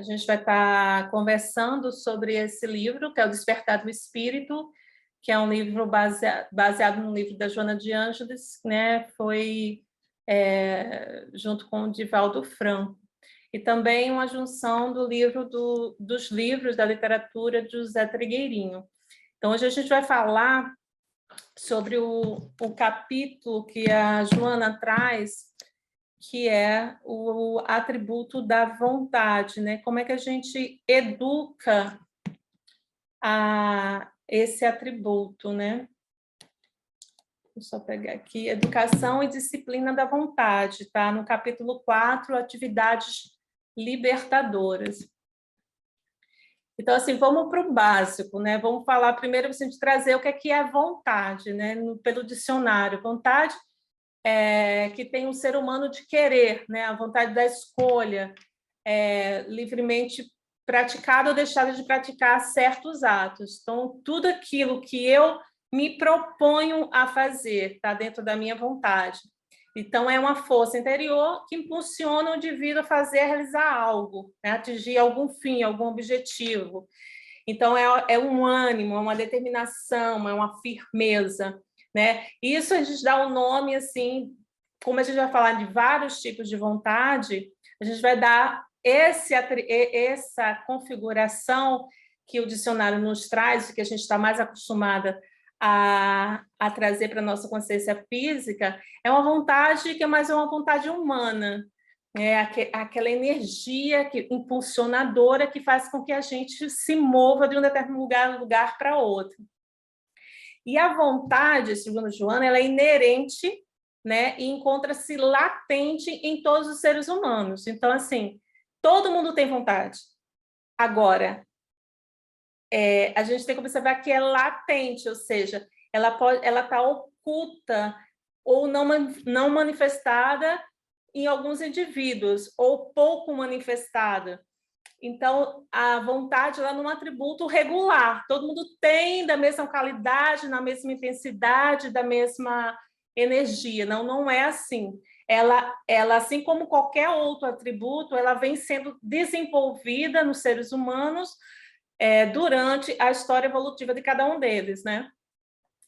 gente vai estar conversando sobre esse livro, que é O Despertar do Espírito, que é um livro baseado no livro da Joana de Ângeles, né? Foi junto com o Divaldo Franco. E também uma junção do livro dos livros da literatura de José Trigueirinho. Então, hoje a gente vai falar sobre o capítulo que a Joana traz, que é o atributo da vontade, né? Como é que a gente educa esse atributo, né? Vou só pegar aqui, educação e disciplina da vontade, tá? No capítulo 4, atividades libertadoras. Então, assim, vamos para o básico, né? Vamos falar primeiro, assim, de trazer o que é a vontade, né? Pelo dicionário. Vontade que tem um ser humano de querer, né? A vontade da escolha, livremente praticada ou deixada de praticar certos atos. Então, tudo aquilo que eu me proponho a fazer está dentro da minha vontade. Então, é uma força interior que impulsiona o indivíduo a fazer, a realizar algo, né? Atingir algum fim, algum objetivo. Então, é um ânimo, é uma determinação, é uma firmeza, né? Isso a gente dá um nome, assim, como a gente vai falar de vários tipos de vontade, a gente vai dar essa configuração que o dicionário nos traz, que a gente está mais acostumada a trazer para a nossa consciência física, é uma vontade que é mais uma vontade humana, aquela energia impulsionadora que faz com que a gente se mova de um determinado lugar para outro. E a vontade, segundo Joana, ela é inerente, né, e encontra-se latente em todos os seres humanos. Então, assim, todo mundo tem vontade. Agora, a gente tem que observar que é latente, ou seja, ela está oculta ou não manifestada em alguns indivíduos, ou pouco manifestada. Então, a vontade ela não é um atributo regular, todo mundo tem da mesma qualidade, na mesma intensidade, da mesma energia, não é assim. Ela, assim como qualquer outro atributo, ela vem sendo desenvolvida nos seres humanos durante a história evolutiva de cada um deles, né?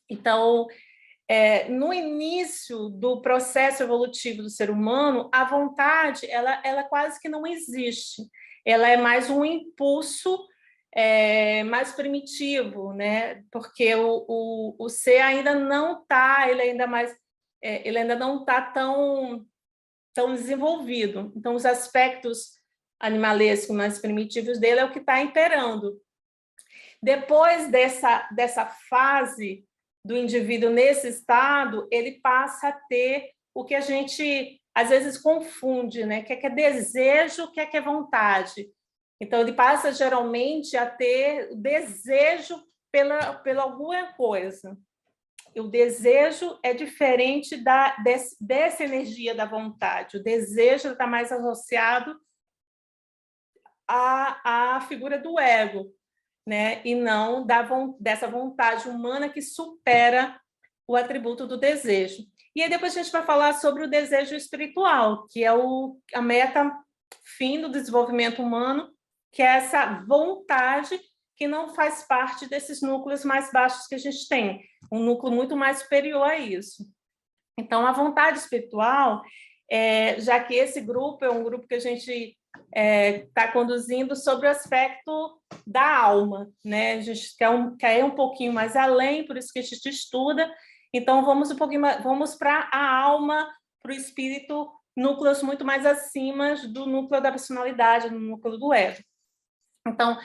Então, no início do processo evolutivo do ser humano, a vontade ela quase que não existe. Ela é mais um impulso mais primitivo, né? Porque o ser ainda não está, ele ainda não está tão desenvolvido. Então, os aspectos animalescos mais primitivos dele é o que está imperando. Depois dessa fase do indivíduo nesse estado, ele passa a ter o que a gente às vezes confunde, né? O que é desejo, o que é vontade. Então, ele passa geralmente a ter desejo pela alguma coisa. E o desejo é diferente dessa energia da vontade. O desejo está mais associado à figura do ego, né? E não dessa vontade humana que supera o atributo do desejo. E aí depois a gente vai falar sobre o desejo espiritual, que é a meta fim do desenvolvimento humano, que é essa vontade que não faz parte desses núcleos mais baixos que a gente tem, um núcleo muito mais superior a isso. Então, a vontade espiritual, já que esse grupo é um grupo que a gente está conduzindo sobre o aspecto da alma, né? A gente quer ir um pouquinho mais além, por isso que a gente estuda. Então, vamos para a alma, para o espírito, núcleos muito mais acima do núcleo da personalidade, do núcleo do ego. Então,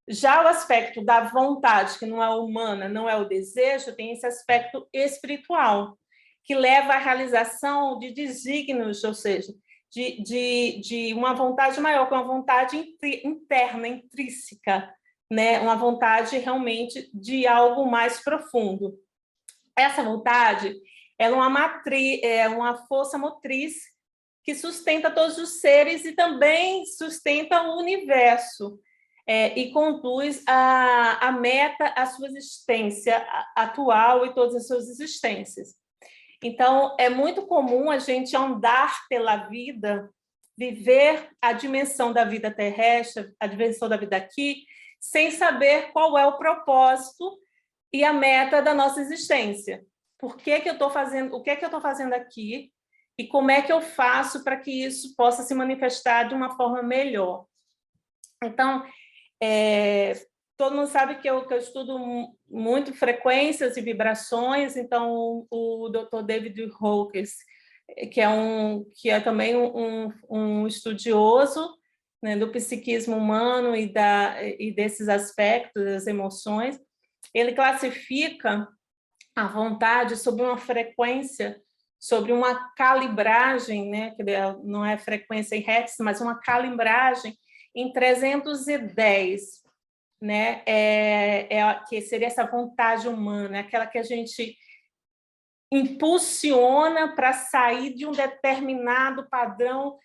já o aspecto da vontade, que não é humana, não é o desejo, tem esse aspecto espiritual, que leva à realização de desígnios, ou seja, de uma vontade maior, que é uma vontade interna, intrínseca, né? Uma vontade realmente de algo mais profundo. Essa vontade ela é uma força motriz que sustenta todos os seres e também sustenta o universo e conduz a meta à sua existência atual e todas as suas existências. Então, é muito comum a gente andar pela vida viver a dimensão da vida terrestre, a dimensão da vida aqui, sem saber qual é o propósito e a meta da nossa existência. Por que que eu estou fazendo, o que é que eu estou fazendo aqui e como é que eu faço para que isso possa se manifestar de uma forma melhor. Então, todo mundo sabe que eu estudo muito frequências e vibrações, então o Dr. David Hawkins, que é também um estudioso, né, do psiquismo humano e desses aspectos, das emoções, ele classifica a vontade sobre uma frequência, sobre uma calibragem, né, que não é frequência em hertz, mas uma calibragem em 310, né, que seria essa vontade humana, aquela que a gente impulsiona para sair de um determinado padrão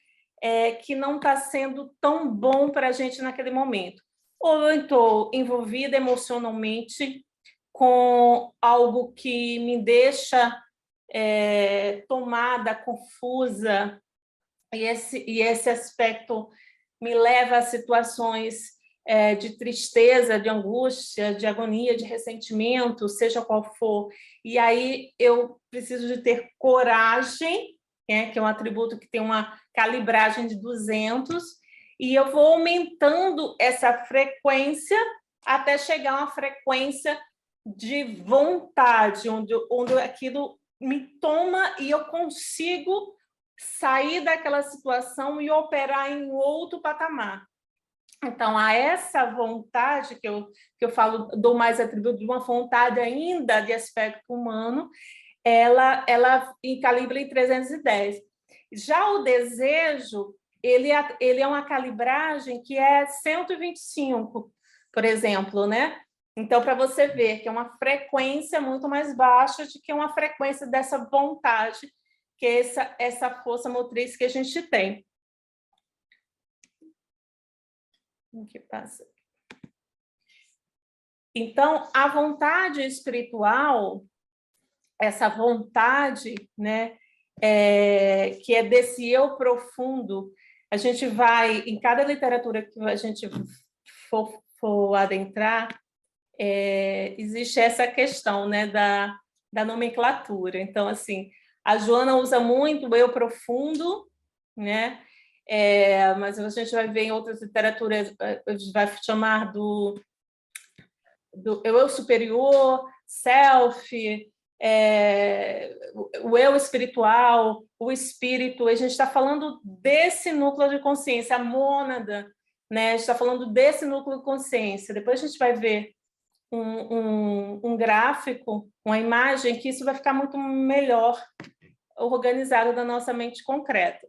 que não está sendo tão bom para a gente naquele momento. Ou eu estou envolvida emocionalmente com algo que me deixa tomada, confusa, e esse aspecto me leva a situações de tristeza, de angústia, de agonia, de ressentimento, seja qual for. E aí eu preciso de ter coragem, que é um atributo que tem uma calibragem de 200, e eu vou aumentando essa frequência até chegar a uma frequência de vontade, onde aquilo me toma e eu consigo sair daquela situação e operar em outro patamar. Então, a essa vontade que eu falo, dou mais atributo de uma vontade ainda de aspecto humano, ela calibra em 310. Já o desejo, ele é uma calibragem que é 125, por exemplo, né? Então, para você ver que é uma frequência muito mais baixa do que uma frequência dessa vontade, que é essa força motriz que a gente tem. O que passa? Então, a vontade espiritual, essa vontade, né, que é desse eu profundo, a gente vai, em cada literatura que a gente for adentrar, existe essa questão, né, da nomenclatura. Então, assim, a Joana usa muito o eu profundo, né? Mas a gente vai ver em outras literaturas, vai chamar do eu superior, self, o eu espiritual, o espírito. A gente está falando desse núcleo de consciência, a mônada, né? A gente está falando desse núcleo de consciência. Depois a gente vai ver um gráfico, uma imagem, que isso vai ficar muito melhor organizado na nossa mente concreta.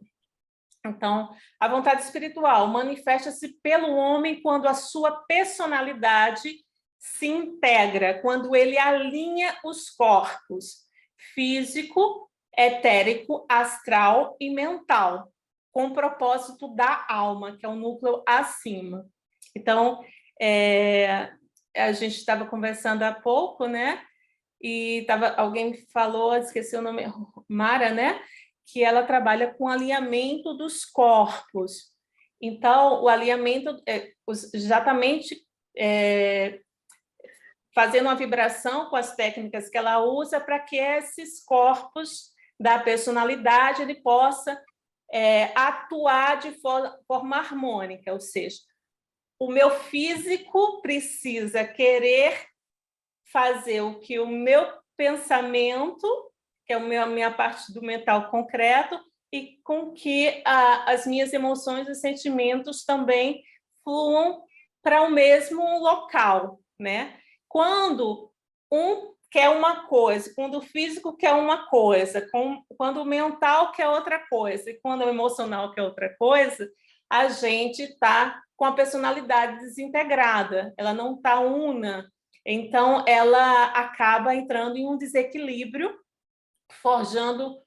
Então, a vontade espiritual manifesta-se pelo homem quando a sua personalidade se integra, quando ele alinha os corpos físico, etérico, astral e mental, com o propósito da alma, que é o núcleo acima. Então, a gente estava conversando há pouco, né? E alguém falou, esqueci o nome, Mara, né? Que ela trabalha com alinhamento dos corpos. Então, o alinhamento exatamente fazendo uma vibração com as técnicas que ela usa para que esses corpos da personalidade ele possa atuar de forma harmônica, ou seja, o meu físico precisa querer fazer o que o meu pensamento, que é a minha parte do mental concreto, e com que as minhas emoções e sentimentos também fluam para o mesmo local, né? Quando um quer uma coisa, quando o físico quer uma coisa, quando o mental quer outra coisa, e quando o emocional quer outra coisa, a gente está com a personalidade desintegrada, ela não está una. Então, ela acaba entrando em um desequilíbrio, forjando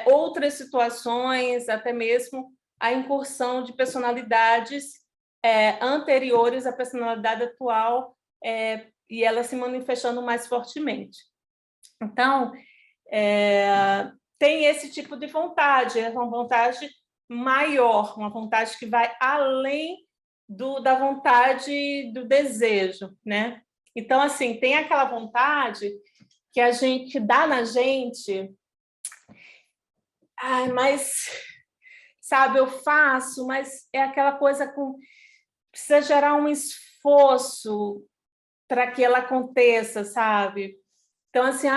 outras situações, até mesmo a incursão de personalidades anteriores à personalidade atual, e ela se manifestando mais fortemente. Então, tem esse tipo de vontade, é uma vontade maior, uma vontade que vai além da vontade do desejo, né? Então, assim, tem aquela vontade que a gente dá na gente, mas, sabe, eu faço, mas é aquela coisa com... Precisa gerar um esforço para que ela aconteça, sabe? Então, assim,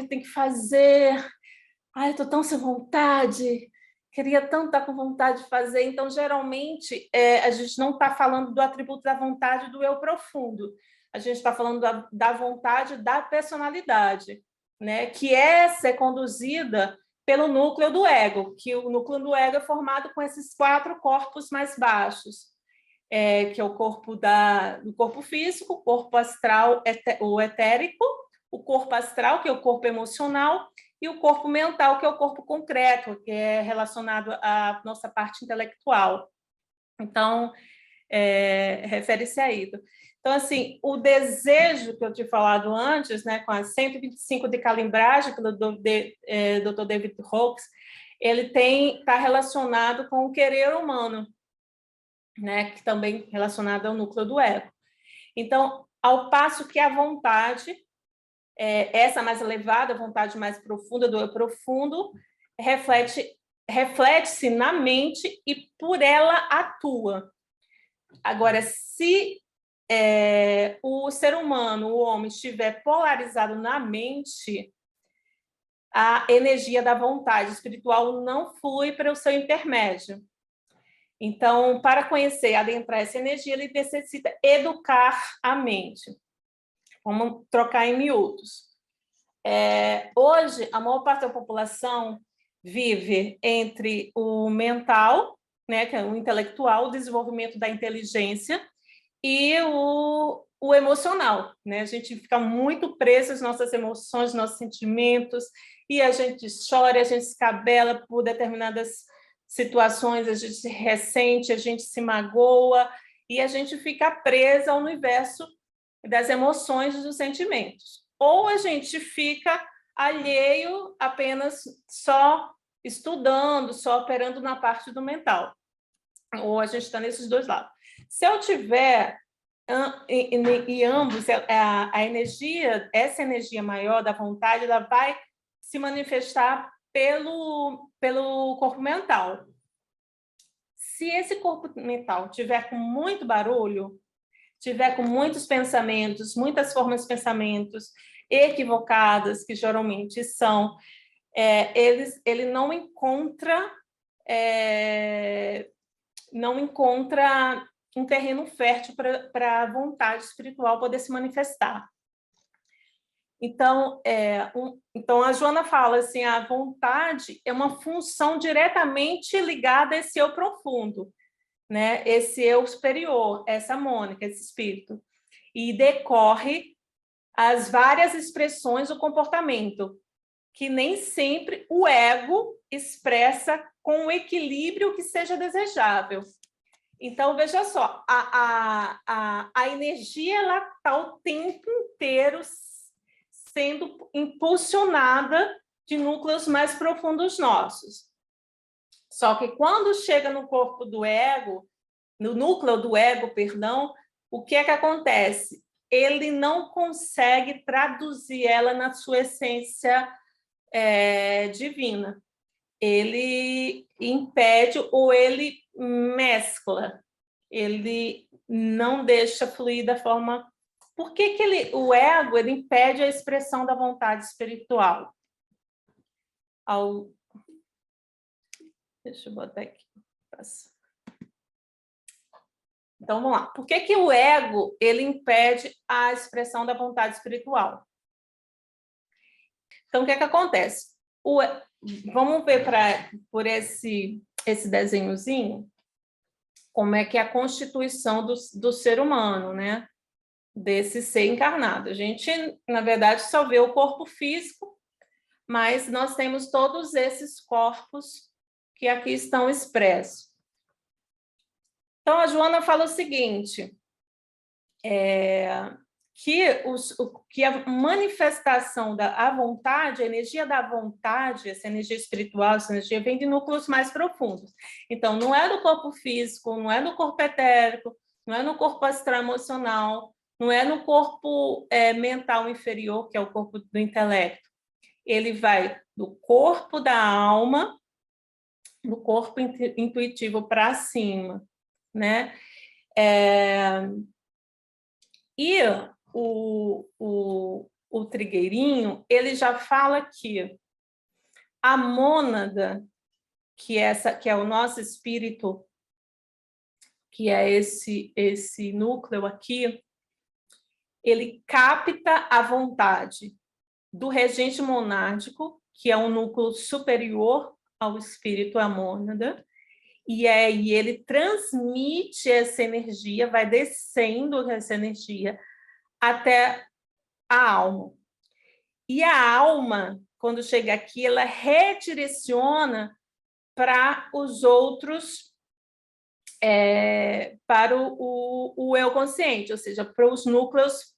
tem que fazer, estou tão sem vontade, queria tanto estar com vontade de fazer. Então, geralmente, a gente não está falando do atributo da vontade do eu profundo, a gente está falando da vontade da personalidade, né? Que essa é conduzida pelo núcleo do ego, que o núcleo do ego é formado com esses 4 corpos mais baixos, que é o corpo do corpo físico, o corpo astral, o etérico, o corpo astral, que é o corpo emocional, e o corpo mental, que é o corpo concreto, que é relacionado à nossa parte intelectual. Então, refere-se a isso. Então, assim, o desejo que eu tinha falado antes, né, com as 125 de calibragem, pelo Dr. David Hawkes, ele está relacionado com o querer humano, né, que também é relacionado ao núcleo do ego. Então, ao passo que a vontade, essa mais elevada, a vontade mais profunda do eu profundo, reflete-se na mente e por ela atua. Agora, se o ser humano, o homem, estiver polarizado na mente, a energia da vontade espiritual não flui para o seu intermédio. Então, para conhecer e adentrar essa energia, ele necessita educar a mente. Vamos trocar em miúdos. Hoje, a maior parte da população vive entre o mental, né, que é o intelectual, o desenvolvimento da inteligência, e o emocional, né? A gente fica muito preso às nossas emoções, nossos sentimentos, e a gente chora, a gente se cabela por determinadas situações, a gente se ressente, a gente se magoa, e a gente fica presa ao universo das emoções e dos sentimentos. Ou a gente fica alheio apenas só estudando, só operando na parte do mental. Ou a gente está nesses dois lados. Se eu tiver e ambos, a energia, essa energia maior da vontade, ela vai se manifestar pelo corpo mental. Se esse corpo mental tiver com muito barulho, tiver com muitos pensamentos, muitas formas de pensamentos equivocadas, que geralmente são, ele não encontra um terreno fértil para a vontade espiritual poder se manifestar. Então, então, a Joana fala assim, a vontade é uma função diretamente ligada a esse eu profundo, né? Esse eu superior, essa mônica, esse espírito. E decorre as várias expressões do comportamento, que nem sempre o ego expressa com o equilíbrio que seja desejável. Então, veja só, a energia está o tempo inteiro sendo impulsionada de núcleos mais profundos nossos. Só que quando chega no corpo do ego, no núcleo do ego, perdão, o que é que acontece? Ele não consegue traduzir ela na sua essência divina. Ele impede ou ele mescla. Ele não deixa fluir da forma... Por que o ego ele impede a expressão da vontade espiritual? Deixa eu botar aqui. Então, vamos lá. Por que o ego ele impede a expressão da vontade espiritual? Então, o que é que acontece? Vamos ver por esse desenhozinho como é que é a constituição do ser humano, né? Desse ser encarnado. A gente, na verdade, só vê o corpo físico, mas nós temos todos esses corpos que aqui estão expressos. Então, a Joana fala o seguinte, que a manifestação da vontade, a energia da vontade, essa energia espiritual, essa energia vem de núcleos mais profundos. Então, não é do corpo físico, não é do corpo etérico, não é no corpo astral emocional, não é no corpo mental inferior, que é o corpo do intelecto. Ele vai do corpo da alma, do corpo intuitivo para cima, né? E o trigueirinho, ele já fala que a mônada, que é o nosso espírito, que é esse núcleo aqui, ele capta a vontade do regente monádico, que é um núcleo superior ao espírito, a mônada, e aí ele transmite essa energia, vai descendo essa energia até a alma. E a alma, quando chega aqui, ela redireciona para os outros, para o eu consciente, ou seja, para os núcleos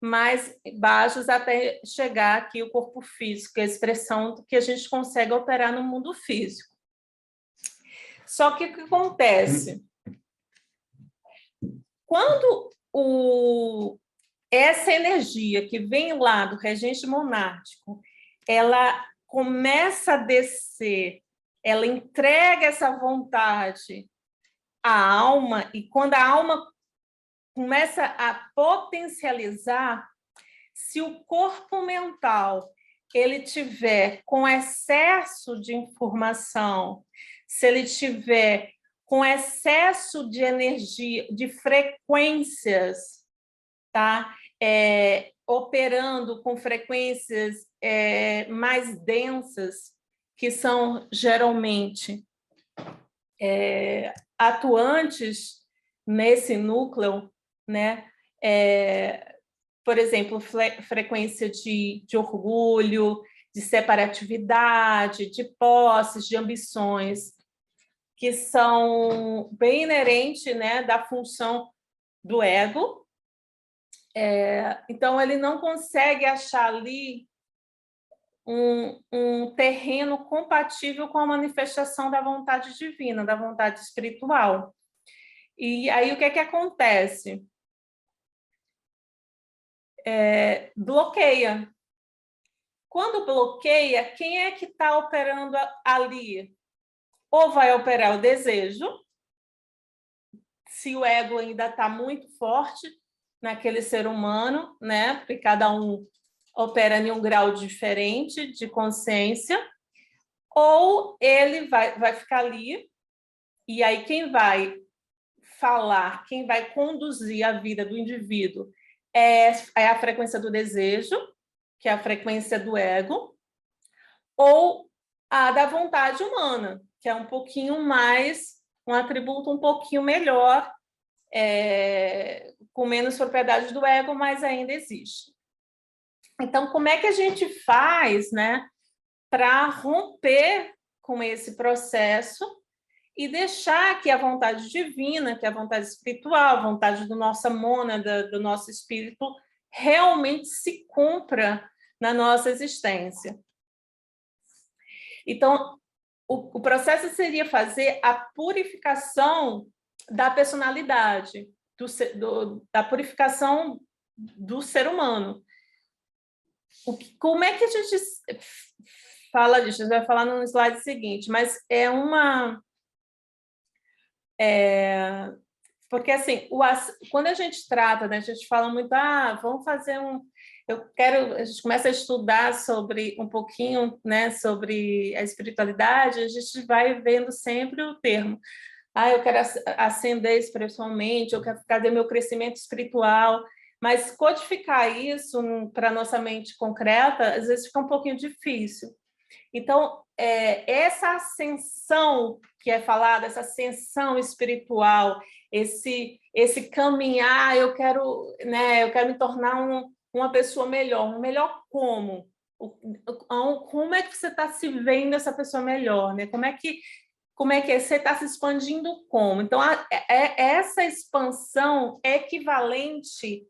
mais baixos até chegar aqui o corpo físico, a expressão que a gente consegue operar no mundo físico. Só que o que acontece? Quando essa energia que vem lá do regente monárquico, ela começa a descer, ela entrega essa vontade à alma, e quando a alma começa a potencializar, se o corpo mental ele tiver com excesso de informação, se ele tiver com excesso de energia, de frequências, tá? Operando com frequências mais densas, que são geralmente atuantes nesse núcleo, né? Por exemplo, frequência de orgulho, de separatividade, de posses, de ambições, que são bem inerentes, né, da função do ego. Então, ele não consegue achar ali um terreno compatível com a manifestação da vontade divina, da vontade espiritual. E aí, o que é que acontece? Bloqueia. Quando bloqueia, quem é que está operando ali? Ou vai operar o desejo, se o ego ainda está muito forte naquele ser humano, né? Porque cada um opera em um grau diferente de consciência, ou ele vai ficar ali, e aí quem vai falar, quem vai conduzir a vida do indivíduo é a frequência do desejo, que é a frequência do ego, ou a da vontade humana, que é um pouquinho mais, um atributo um pouquinho melhor, com menos propriedade do ego, mas ainda existe. Então, como é que a gente faz, né, para romper com esse processo e deixar que a vontade divina, que a vontade espiritual, a vontade da nossa mônada, do nosso espírito, realmente se cumpra na nossa existência? Então, o processo seria fazer a purificação da personalidade, da purificação do ser humano. Como é que a gente fala disso? A gente vai falar no slide seguinte, mas porque, assim, quando a gente trata, né, a gente fala muito, vamos fazer a gente começa a estudar sobre um pouquinho, né, sobre a espiritualidade, a gente vai vendo sempre o termo, eu quero ascender espiritualmente, eu quero cadê meu crescimento espiritual, mas codificar isso para a nossa mente concreta, às vezes fica um pouquinho difícil. Então, essa ascensão que é falada, essa ascensão espiritual, esse caminhar, eu quero me tornar uma pessoa melhor. Melhor como? Como é que você está se vendo essa pessoa melhor? Né? Como é que você está se expandindo como? Então, essa expansão é equivalente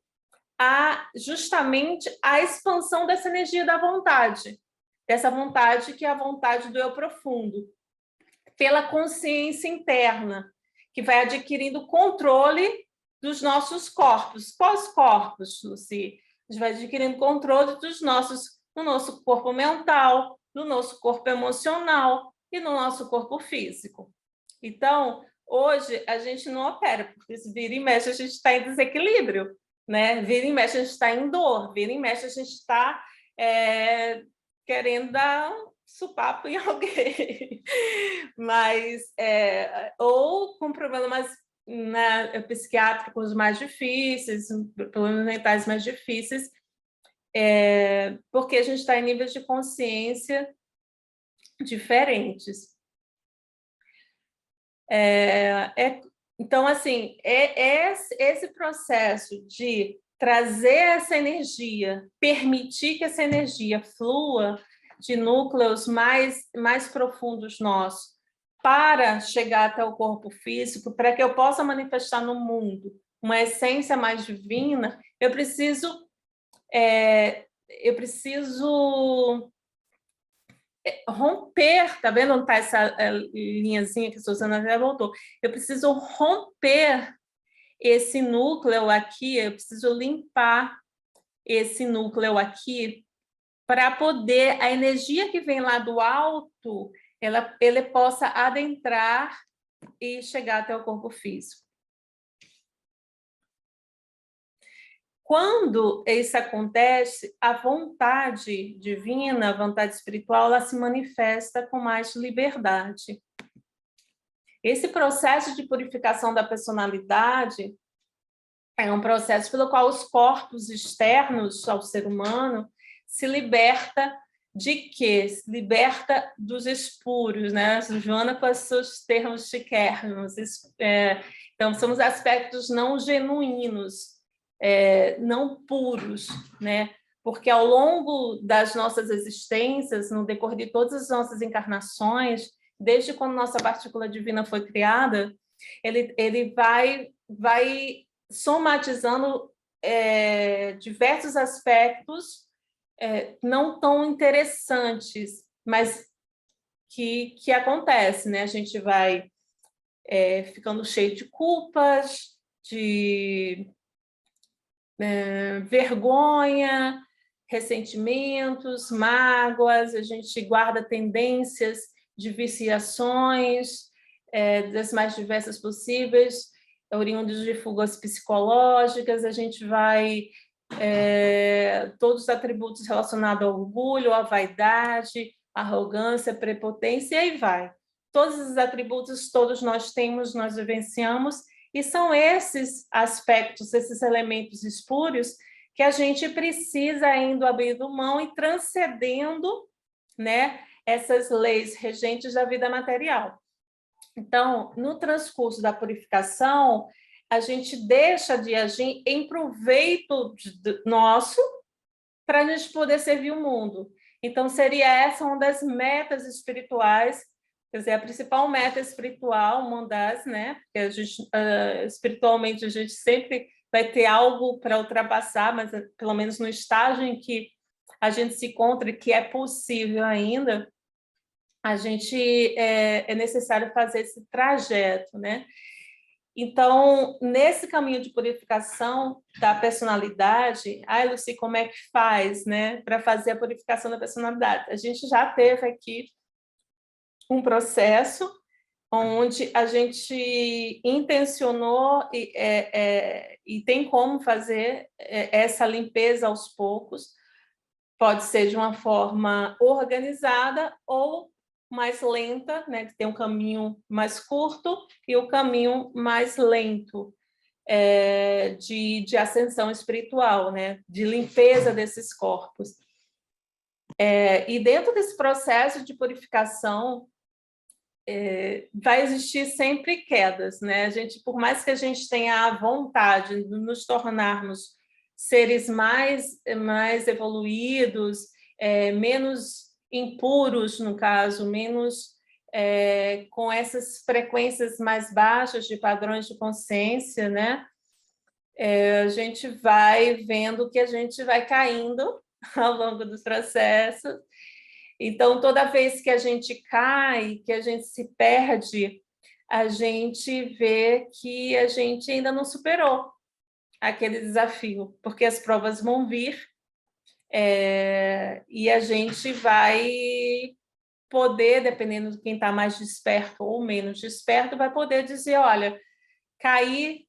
justamente a expansão dessa energia da vontade, dessa vontade que é a vontade do eu profundo, pela consciência interna, que vai adquirindo controle dos nossos corpos. Quais corpos, Lucy? A gente vai adquirindo controle no nosso corpo mental, no nosso corpo emocional e no nosso corpo físico. Então, hoje, a gente não opera, porque se vira e mexe, a gente está em desequilíbrio, né? Vira e mexe, a gente está em dor, vira e mexe, a gente está querendo dar um supapo em alguém. Mas, ou com problemas psiquiátricos mais difíceis, problemas mentais mais difíceis, porque a gente está em níveis de consciência diferentes. Então, assim, esse processo de trazer essa energia, permitir que essa energia flua de núcleos mais profundos nossos para chegar até o corpo físico, para que eu possa manifestar no mundo uma essência mais divina, eu preciso romper, tá vendo onde está essa linhazinha que a Suzana já voltou? Eu preciso romper esse núcleo aqui, eu preciso limpar esse núcleo aqui para poder, a energia que vem lá do alto, ele possa adentrar e chegar até o corpo físico. Quando isso acontece, a vontade divina, a vontade espiritual, ela se manifesta com mais liberdade. Esse processo de purificação da personalidade é um processo pelo qual os corpos externos ao ser humano se liberta de quê? Se liberta dos espúrios, né? Joana com os seus termos chiquérrimos. Então, são os aspectos não genuínos, não puros, né? Porque ao longo das nossas existências, no decorrer de todas as nossas encarnações, desde quando nossa partícula divina foi criada, ele vai somatizando diversos aspectos não tão interessantes, mas que acontece, né? A gente vai ficando cheio de culpas, de vergonha, ressentimentos, mágoas, a gente guarda tendências de viciações das mais diversas possíveis, oriundos de fugas psicológicas, a gente vai todos os atributos relacionados ao orgulho, à vaidade, arrogância, prepotência, e aí vai. Todos os atributos, todos nós temos, nós vivenciamos, e são esses aspectos, esses elementos espúrios que a gente precisa indo abrindo mão e transcendendo, né, essas leis regentes da vida material. Então, no transcurso da purificação, a gente deixa de agir em proveito nosso para a gente poder servir o mundo. Então, seria essa uma das metas espirituais, quer dizer, a principal meta espiritual, uma das, né? Porque a gente, espiritualmente, a gente sempre vai ter algo para ultrapassar, mas pelo menos no estágio em que a gente se encontra, que é possível ainda, a gente é necessário fazer esse trajeto, né? Então, nesse caminho de purificação da personalidade, Lucy, como é que faz, né, para fazer a purificação da personalidade? A gente já teve aqui um processo onde a gente intencionou e tem como fazer essa limpeza aos poucos. Pode ser de uma forma organizada ou mais lenta, né, que tem um caminho mais curto e o caminho mais lento de ascensão espiritual, né, de limpeza desses corpos. E dentro desse processo de purificação, vai existir sempre quedas, né? A gente, por mais que a gente tenha a vontade de nos tornarmos seres mais evoluídos, menos impuros, no caso, menos com essas frequências mais baixas de padrões de consciência, né? a gente vai vendo que a gente vai caindo ao longo dos processos. Então, toda vez que a gente cai, que a gente se perde, a gente vê que a gente ainda não superou aquele desafio, porque as provas vão vir, e a gente vai poder, dependendo de quem está mais desperto ou menos desperto, vai poder dizer, olha, caí,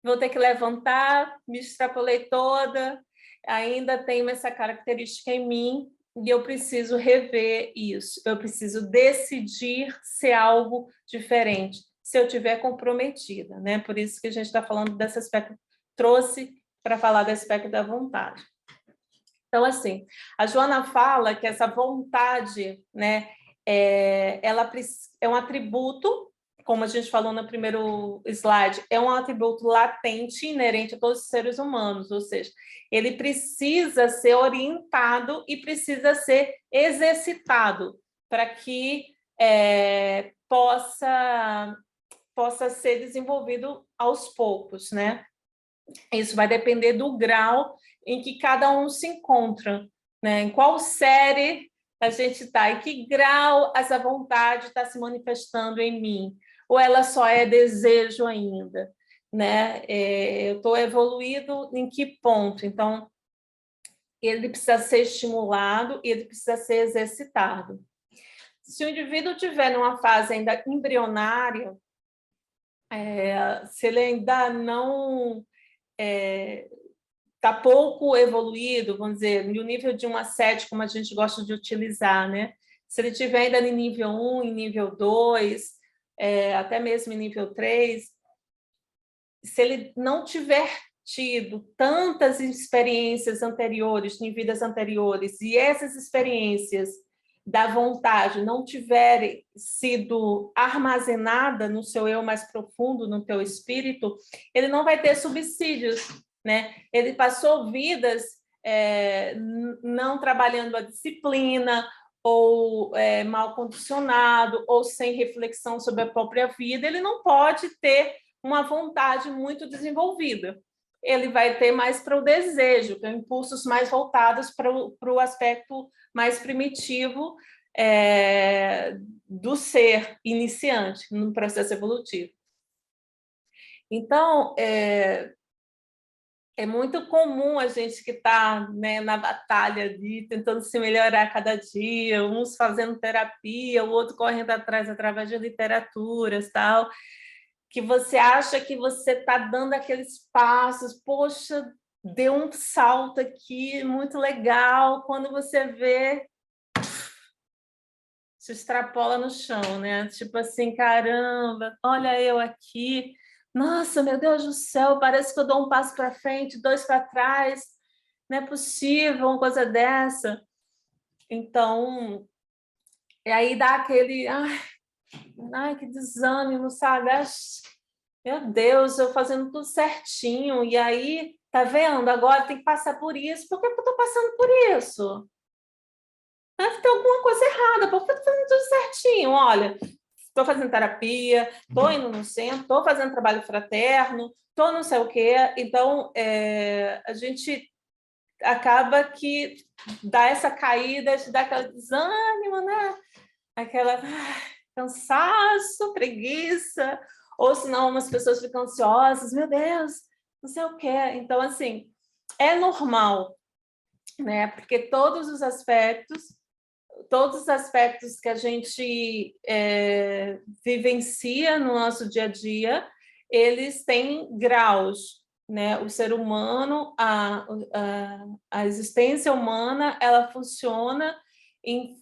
vou ter que levantar, me extrapolei toda, ainda tenho essa característica em mim, e eu preciso rever isso, eu preciso decidir ser algo diferente, se eu estiver comprometida, né? Por isso que a gente está falando desse aspecto, trouxe para falar do aspecto da vontade. Então, assim, a Joana fala que essa vontade, né, ela é um atributo, como a gente falou no primeiro slide, é um atributo latente, inerente a todos os seres humanos, ou seja, ele precisa ser orientado e precisa ser exercitado para que possa ser desenvolvido aos poucos, né? Isso vai depender do grau em que cada um se encontra, né? Em qual série a gente está, em que grau essa vontade está se manifestando em mim, ou ela só é desejo ainda, né? Eu estou evoluído em que ponto? Então, ele precisa ser estimulado e ele precisa ser exercitado. Se o indivíduo estiver numa fase ainda embrionária, se ele ainda não está pouco evoluído, vamos dizer, no nível de um ascético, como a gente gosta de utilizar, né? Se ele estiver ainda em nível 1, em nível 2, até mesmo em nível 3, se ele não tiver tido tantas experiências anteriores, em vidas anteriores, e essas experiências da vontade não tiverem sido armazenada no seu eu mais profundo, no teu espírito, ele não vai ter subsídios, né? Ele passou vidas não trabalhando a disciplina, ou mal condicionado, ou sem reflexão sobre a própria vida, ele não pode ter uma vontade muito desenvolvida. Ele vai ter mais para o desejo, que impulsos mais voltados para o aspecto mais primitivo do ser iniciante no processo evolutivo. Então, é muito comum a gente que está, né, na batalha de tentando se melhorar a cada dia, uns fazendo terapia, o outro correndo atrás através de literaturas, tal, que você acha que você está dando aqueles passos, poxa, deu um salto aqui, muito legal, quando você vê, se extrapola no chão, né? Tipo assim, caramba, olha eu aqui, nossa, meu Deus do céu, parece que eu dou um passo para frente, dois para trás, não é possível uma coisa dessa. Então, e aí dá aquele, ai, que desânimo, sabe? Meu Deus, eu fazendo tudo certinho, e aí, tá vendo? Agora tem que passar por isso. Por que eu estou passando por isso? Deve ter alguma coisa errada, porque eu estou fazendo tudo certinho. Olha, estou fazendo terapia, estou indo no centro, estou fazendo trabalho fraterno, estou não sei o quê. Então, a gente acaba que dá essa caída, dá aquele desânimo, né? Aquela cansaço, preguiça, ou senão umas pessoas ficam ansiosas, meu Deus, não sei o quê. Então, assim, é normal, né? Porque todos os aspectos que a gente vivencia no nosso dia a dia, eles têm graus, né? O ser humano, a existência humana, ela funciona em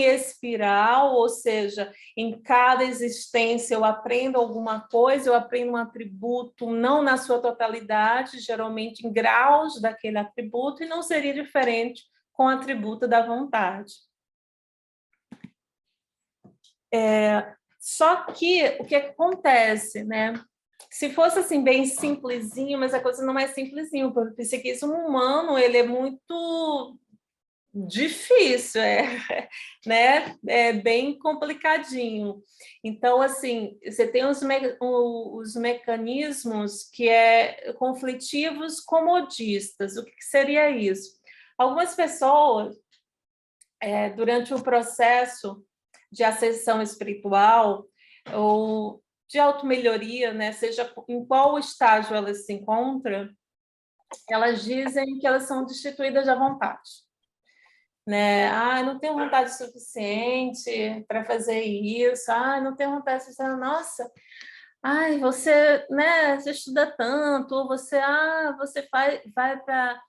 espiral, ou seja, em cada existência eu aprendo alguma coisa, eu aprendo um atributo, não na sua totalidade, geralmente em graus daquele atributo, e não seria diferente com o atributo da vontade. Só que o que acontece, né? Se fosse assim bem simplesinho, mas a coisa não é simplesinho, porque o psiquismo humano ele é muito difícil, né? É bem complicadinho. Então, assim, você tem os mecanismos que conflitivos comodistas. O que seria isso? Algumas pessoas, durante o processo de ascensão espiritual ou de automelhoria, né, seja em qual estágio elas se encontram, elas dizem que elas são destituídas da vontade, né? Ah, não tenho vontade suficiente para fazer isso. Ah, não tenho vontade suficiente. Nossa, ai, você, né, você estuda tanto, ou você vai para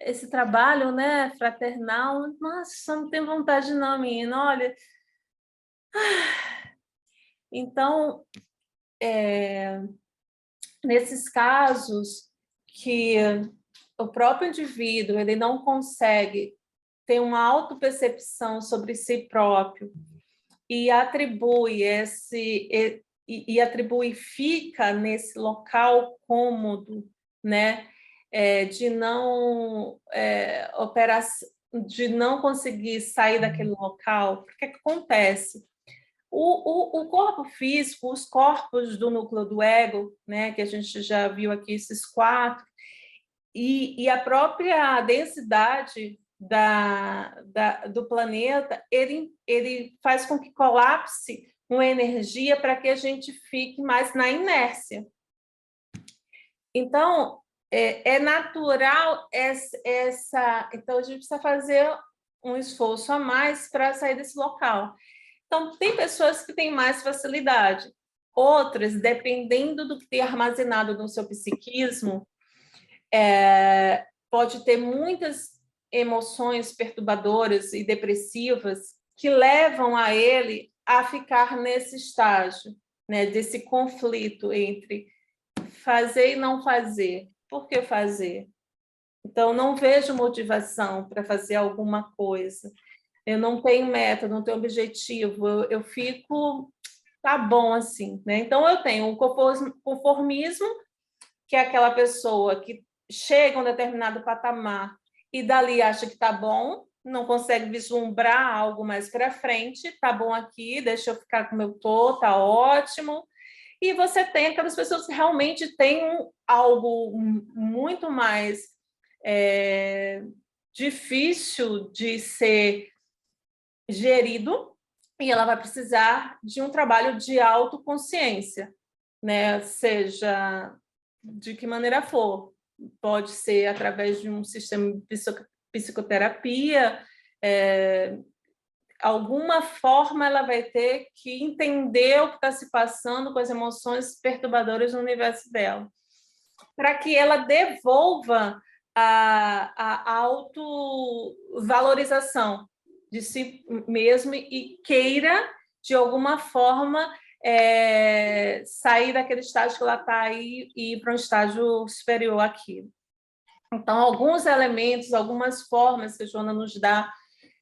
esse trabalho, né, fraternal. Nossa, não tenho vontade não, menina. Olha, então, nesses casos que o próprio indivíduo ele não consegue ter uma autopercepção sobre si próprio e atribui fica nesse local cômodo, né, de não de não conseguir sair daquele local. O que acontece? O corpo físico, os corpos do núcleo do ego, né, que a gente já viu aqui, esses 4, e a própria densidade do planeta, ele faz com que colapse uma energia para que a gente fique mais na inércia. Então, é natural essa... Então, a gente precisa fazer um esforço a mais para sair desse local. Então, tem pessoas que têm mais facilidade. Outras, dependendo do que tem armazenado no seu psiquismo, pode ter muitas emoções perturbadoras e depressivas que levam a ele a ficar nesse estágio, né, desse conflito entre fazer e não fazer. Por que fazer? Então, não vejo motivação para fazer alguma coisa. Eu não tenho meta, não tenho objetivo. Eu fico, tá bom assim, né? Então, eu tenho um conformismo, que é aquela pessoa que chega a um determinado patamar e dali acha que está bom, não consegue vislumbrar algo mais para frente, está bom aqui, deixa eu ficar como eu estou, está ótimo. E você tem aquelas pessoas que realmente têm algo muito mais difícil de ser gerido, e ela vai precisar de um trabalho de autoconsciência, né? Seja de que maneira for. Pode ser através de um sistema de psicoterapia, alguma forma ela vai ter que entender o que está se passando com as emoções perturbadoras no universo dela, para que ela devolva a autovalorização de si mesma e queira, de alguma forma, sair daquele estágio que ela está aí e ir para um estágio superior aqui. Então, alguns elementos, algumas formas que a Joana nos dá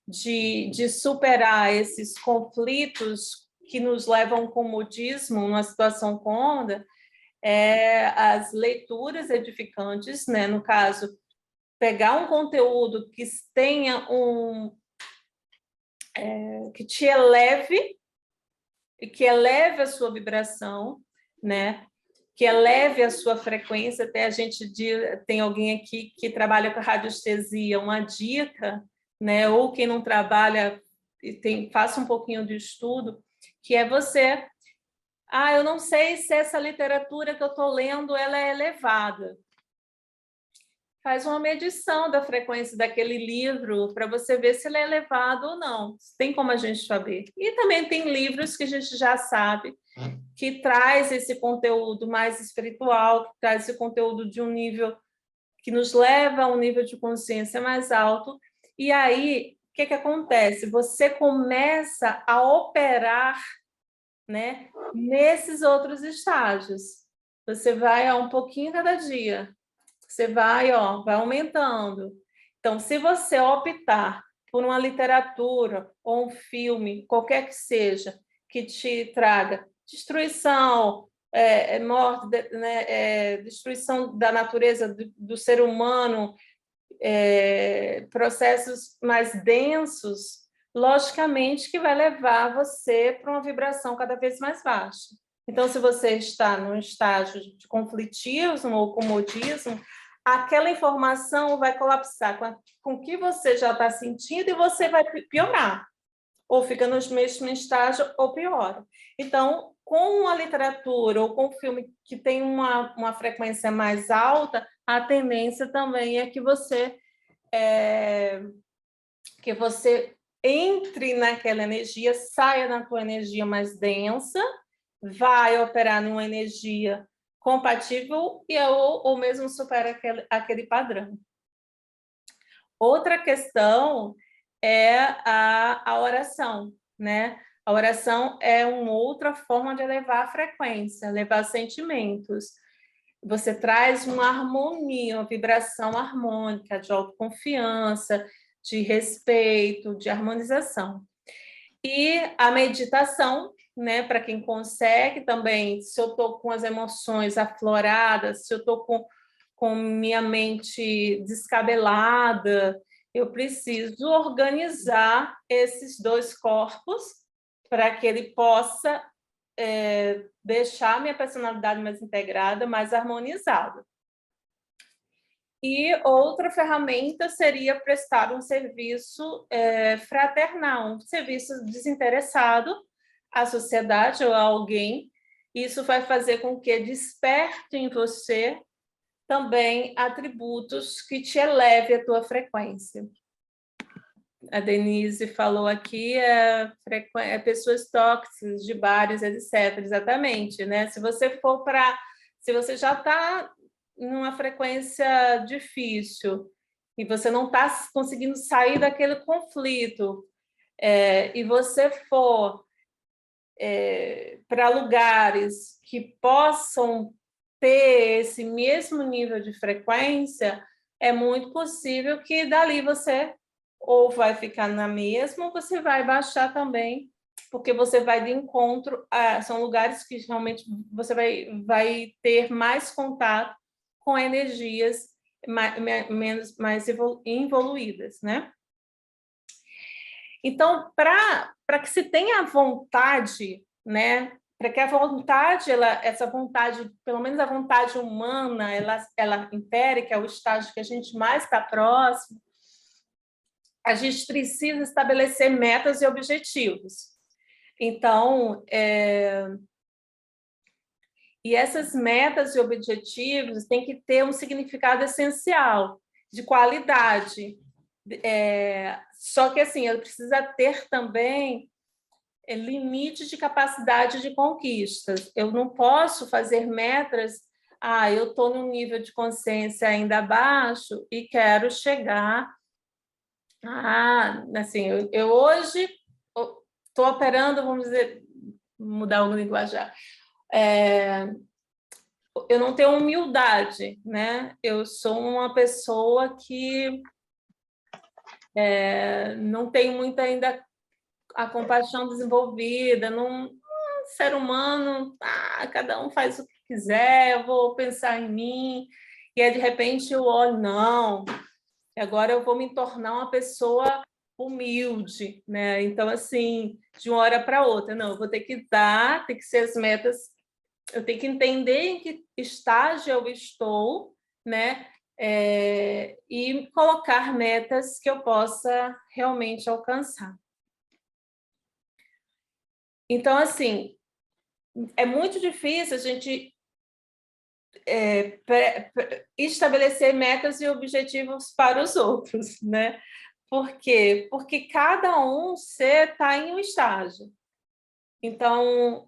de superar esses conflitos que nos levam ao comodismo numa situação cômoda, as leituras edificantes, né? No caso, pegar um conteúdo que tenha que te eleve e que eleve a sua vibração, né? Que eleve a sua frequência. Até a gente tem alguém aqui que trabalha com radiestesia, uma dica, né? Ou quem não trabalha faça um pouquinho de estudo, que é você... eu não sei se essa literatura que eu estou lendo ela é elevada. Faz uma medição da frequência daquele livro para você ver se ele é elevado ou não. Tem como a gente saber. E também tem livros que a gente já sabe que traz esse conteúdo mais espiritual, que traz esse conteúdo de um nível que nos leva a um nível de consciência mais alto. E aí, o que acontece? Você começa a operar, né, nesses outros estágios. Você vai um pouquinho cada dia. Você vai aumentando. Então, se você optar por uma literatura ou um filme, qualquer que seja, que te traga destruição, morte, né, destruição da natureza do ser humano, processos mais densos, logicamente que vai levar você para uma vibração cada vez mais baixa. Então, se você está num estágio de conflitismo ou comodismo, aquela informação vai colapsar com o que você já está sentindo e você vai piorar, ou fica no mesmo estágio ou piora. Então, com a literatura ou com o filme que tem uma frequência mais alta, a tendência também é que você entre naquela energia, saia da tua energia mais densa, vai operar numa energia compatível ou mesmo supera aquele padrão. Outra questão é a oração, né? A oração é uma outra forma de elevar a frequência, elevar sentimentos. Você traz uma harmonia, uma vibração harmônica, de autoconfiança, de respeito, de harmonização. E a meditação, né, para quem consegue também, se eu estou com as emoções afloradas, se eu estou com minha mente descabelada, eu preciso organizar esses dois corpos para que ele possa deixar minha personalidade mais integrada, mais harmonizada. E outra ferramenta seria prestar um serviço fraternal, um serviço desinteressado à sociedade ou a alguém. Isso vai fazer com que desperte em você também atributos que te eleve a tua frequência. A Denise falou aqui, pessoas tóxicas de bares, etc. Exatamente, né? Se você já está numa frequência difícil e você não está conseguindo sair daquele conflito, e você for para lugares que possam ter esse mesmo nível de frequência, é muito possível que dali você ou vai ficar na mesma, ou você vai baixar também, porque você vai de encontro são lugares que realmente você vai ter mais contato com energias mais evoluídas, né? Então, para que se tenha vontade, né? Para que a vontade, essa vontade, pelo menos a vontade humana, ela impere, que é o estágio que a gente mais está próximo, a gente precisa estabelecer metas e objetivos. Então, e essas metas e objetivos têm que ter um significado essencial, de qualidade. Só que, assim, ela precisa ter também limite de capacidade de conquistas. Eu não posso fazer metas, eu estou num nível de consciência ainda baixo e quero chegar. Assim, eu hoje estou operando, vamos dizer, mudar o linguajar. Eu não tenho humildade, né? Eu sou uma pessoa que não tem muito ainda a compaixão desenvolvida, ser humano, cada um faz o que quiser, eu vou pensar em mim, e aí, de repente, eu olho, não, agora eu vou me tornar uma pessoa humilde, né? Então, assim, de uma hora para outra, não, eu vou ter que tem que ser as metas, eu tenho que entender em que estágio eu estou, né? E colocar metas que eu possa realmente alcançar. Então, assim, é muito difícil a gente estabelecer metas e objetivos para os outros, né? Por quê? Porque cada um está em um estágio. Então,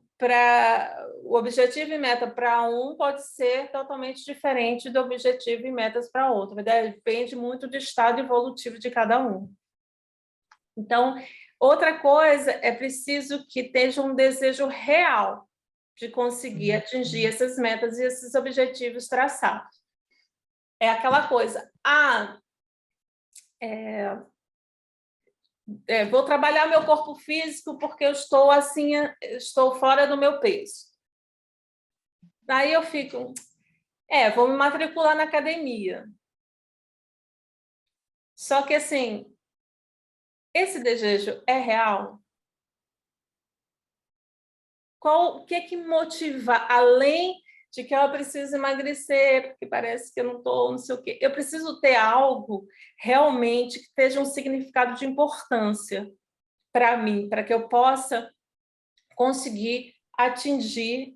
o objetivo e meta para um pode ser totalmente diferente do objetivo e metas para outro. Depende muito do estado evolutivo de cada um. Então, outra coisa, é preciso que esteja um desejo real de conseguir atingir essas metas e esses objetivos traçados. É aquela coisa, vou trabalhar meu corpo físico porque eu estou assim, estou fora do meu peso. Daí eu fico, vou me matricular na academia. Só que, assim, esse desejo é real? O que motiva, além de que eu preciso emagrecer, porque parece que eu não estou, não sei o quê. Eu preciso ter algo realmente que tenha um significado de importância para mim, para que eu possa conseguir atingir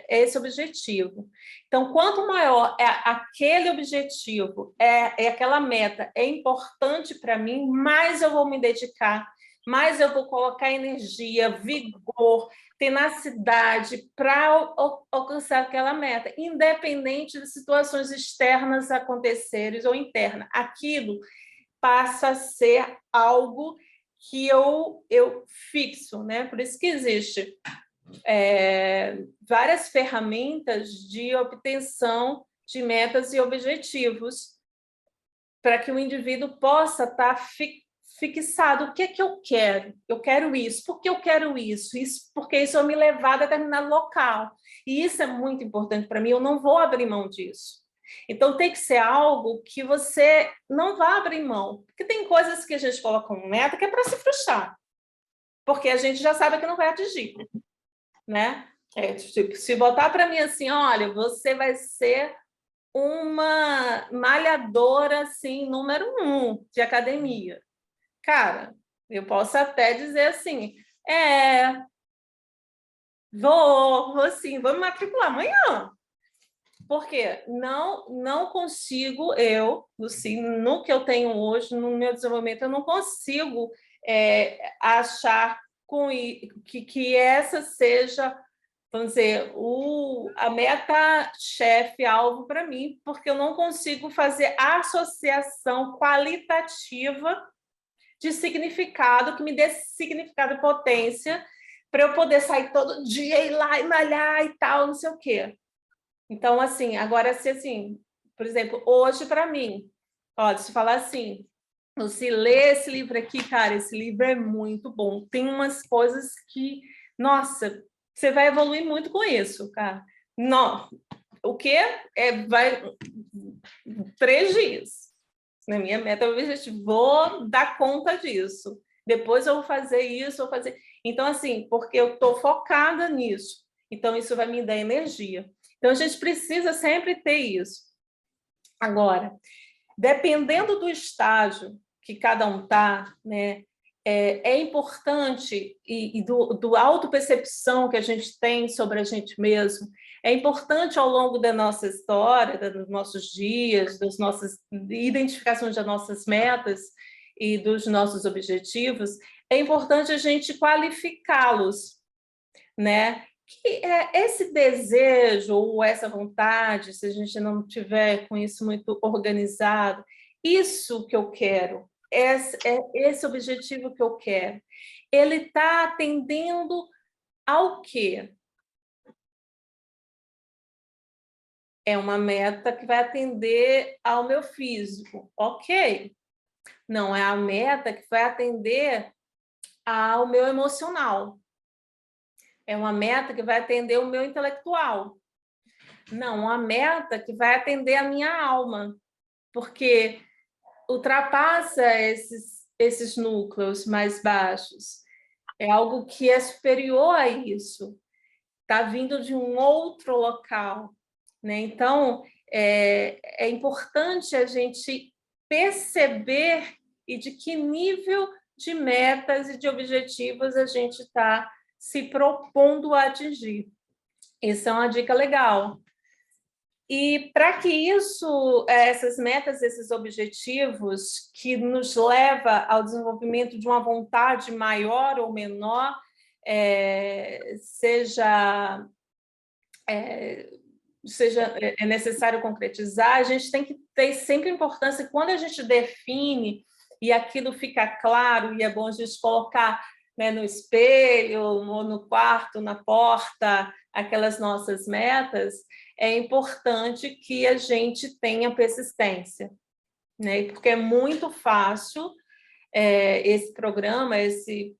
esse objetivo. Então, quanto maior é aquele objetivo, é aquela meta, é importante para mim, mais eu vou me dedicar, mais eu vou colocar energia, vigor, tenacidade para alcançar aquela meta, independente de situações externas acontecerem ou internas. Aquilo passa a ser algo que eu fixo, né? Por isso que existe várias ferramentas de obtenção de metas e objetivos para que o indivíduo possa estar fixado. O que é que eu quero? Eu quero isso. Por que eu quero isso? Isso porque isso vai me levar a determinado local. E isso é muito importante para mim. Eu não vou abrir mão disso. Então, tem que ser algo que você não vá abrir mão. Porque tem coisas que a gente coloca como meta que é para se frustrar. Porque a gente já sabe que não vai atingir. Né? Se botar para mim assim, olha, você vai ser uma malhadora assim, número 1 de academia. Cara, eu posso até dizer assim, vou sim, vou me matricular amanhã. Porque não consigo eu, assim, no que eu tenho hoje, no meu desenvolvimento, eu não consigo achar que essa seja, vamos dizer, a meta-chefe, alvo para mim, porque eu não consigo fazer associação qualitativa de significado, que me dê significado e potência, para eu poder sair todo dia, ir lá e malhar e tal, não sei o quê. Então, assim, agora, se assim, por exemplo, hoje, para mim, ó, se falar assim, você lê esse livro aqui, cara, esse livro é muito bom. Tem umas coisas que, nossa, você vai evoluir muito com isso, cara. Não, o quê? Vai 3 dias. Na minha meta, eu vou dar conta disso. Depois eu vou fazer isso, vou fazer. Então, assim, porque eu estou focada nisso. Então, isso vai me dar energia. Então, a gente precisa sempre ter isso. Agora, dependendo do estágio que cada um está, né, é importante, e do autopercepção que a gente tem sobre a gente mesmo, é importante ao longo da nossa história, dos nossos dias, das nossas identificações das nossas metas e dos nossos objetivos, é importante a gente qualificá-los, né? Que esse desejo ou essa vontade, se a gente não tiver com isso muito organizado, isso que eu quero, esse objetivo que eu quero, ele está atendendo ao quê? É uma meta que vai atender ao meu físico, ok. Não é a meta que vai atender ao meu emocional. É uma meta que vai atender o meu intelectual. Não, uma meta que vai atender a minha alma, porque ultrapassa esses núcleos mais baixos. É algo que é superior a isso. Está vindo de um outro local, né? Então, é importante a gente perceber e de que nível de metas e de objetivos a gente está se propondo a atingir. Isso é uma dica legal. E para que isso, essas metas, esses objetivos que nos leva ao desenvolvimento de uma vontade maior ou menor, seja necessário concretizar, a gente tem que ter sempre importância quando a gente define e aquilo fica claro, e é bom a gente colocar, né, no espelho, ou no quarto, na porta, aquelas nossas metas, é importante que a gente tenha persistência, né? Porque é muito fácil esse programa, esse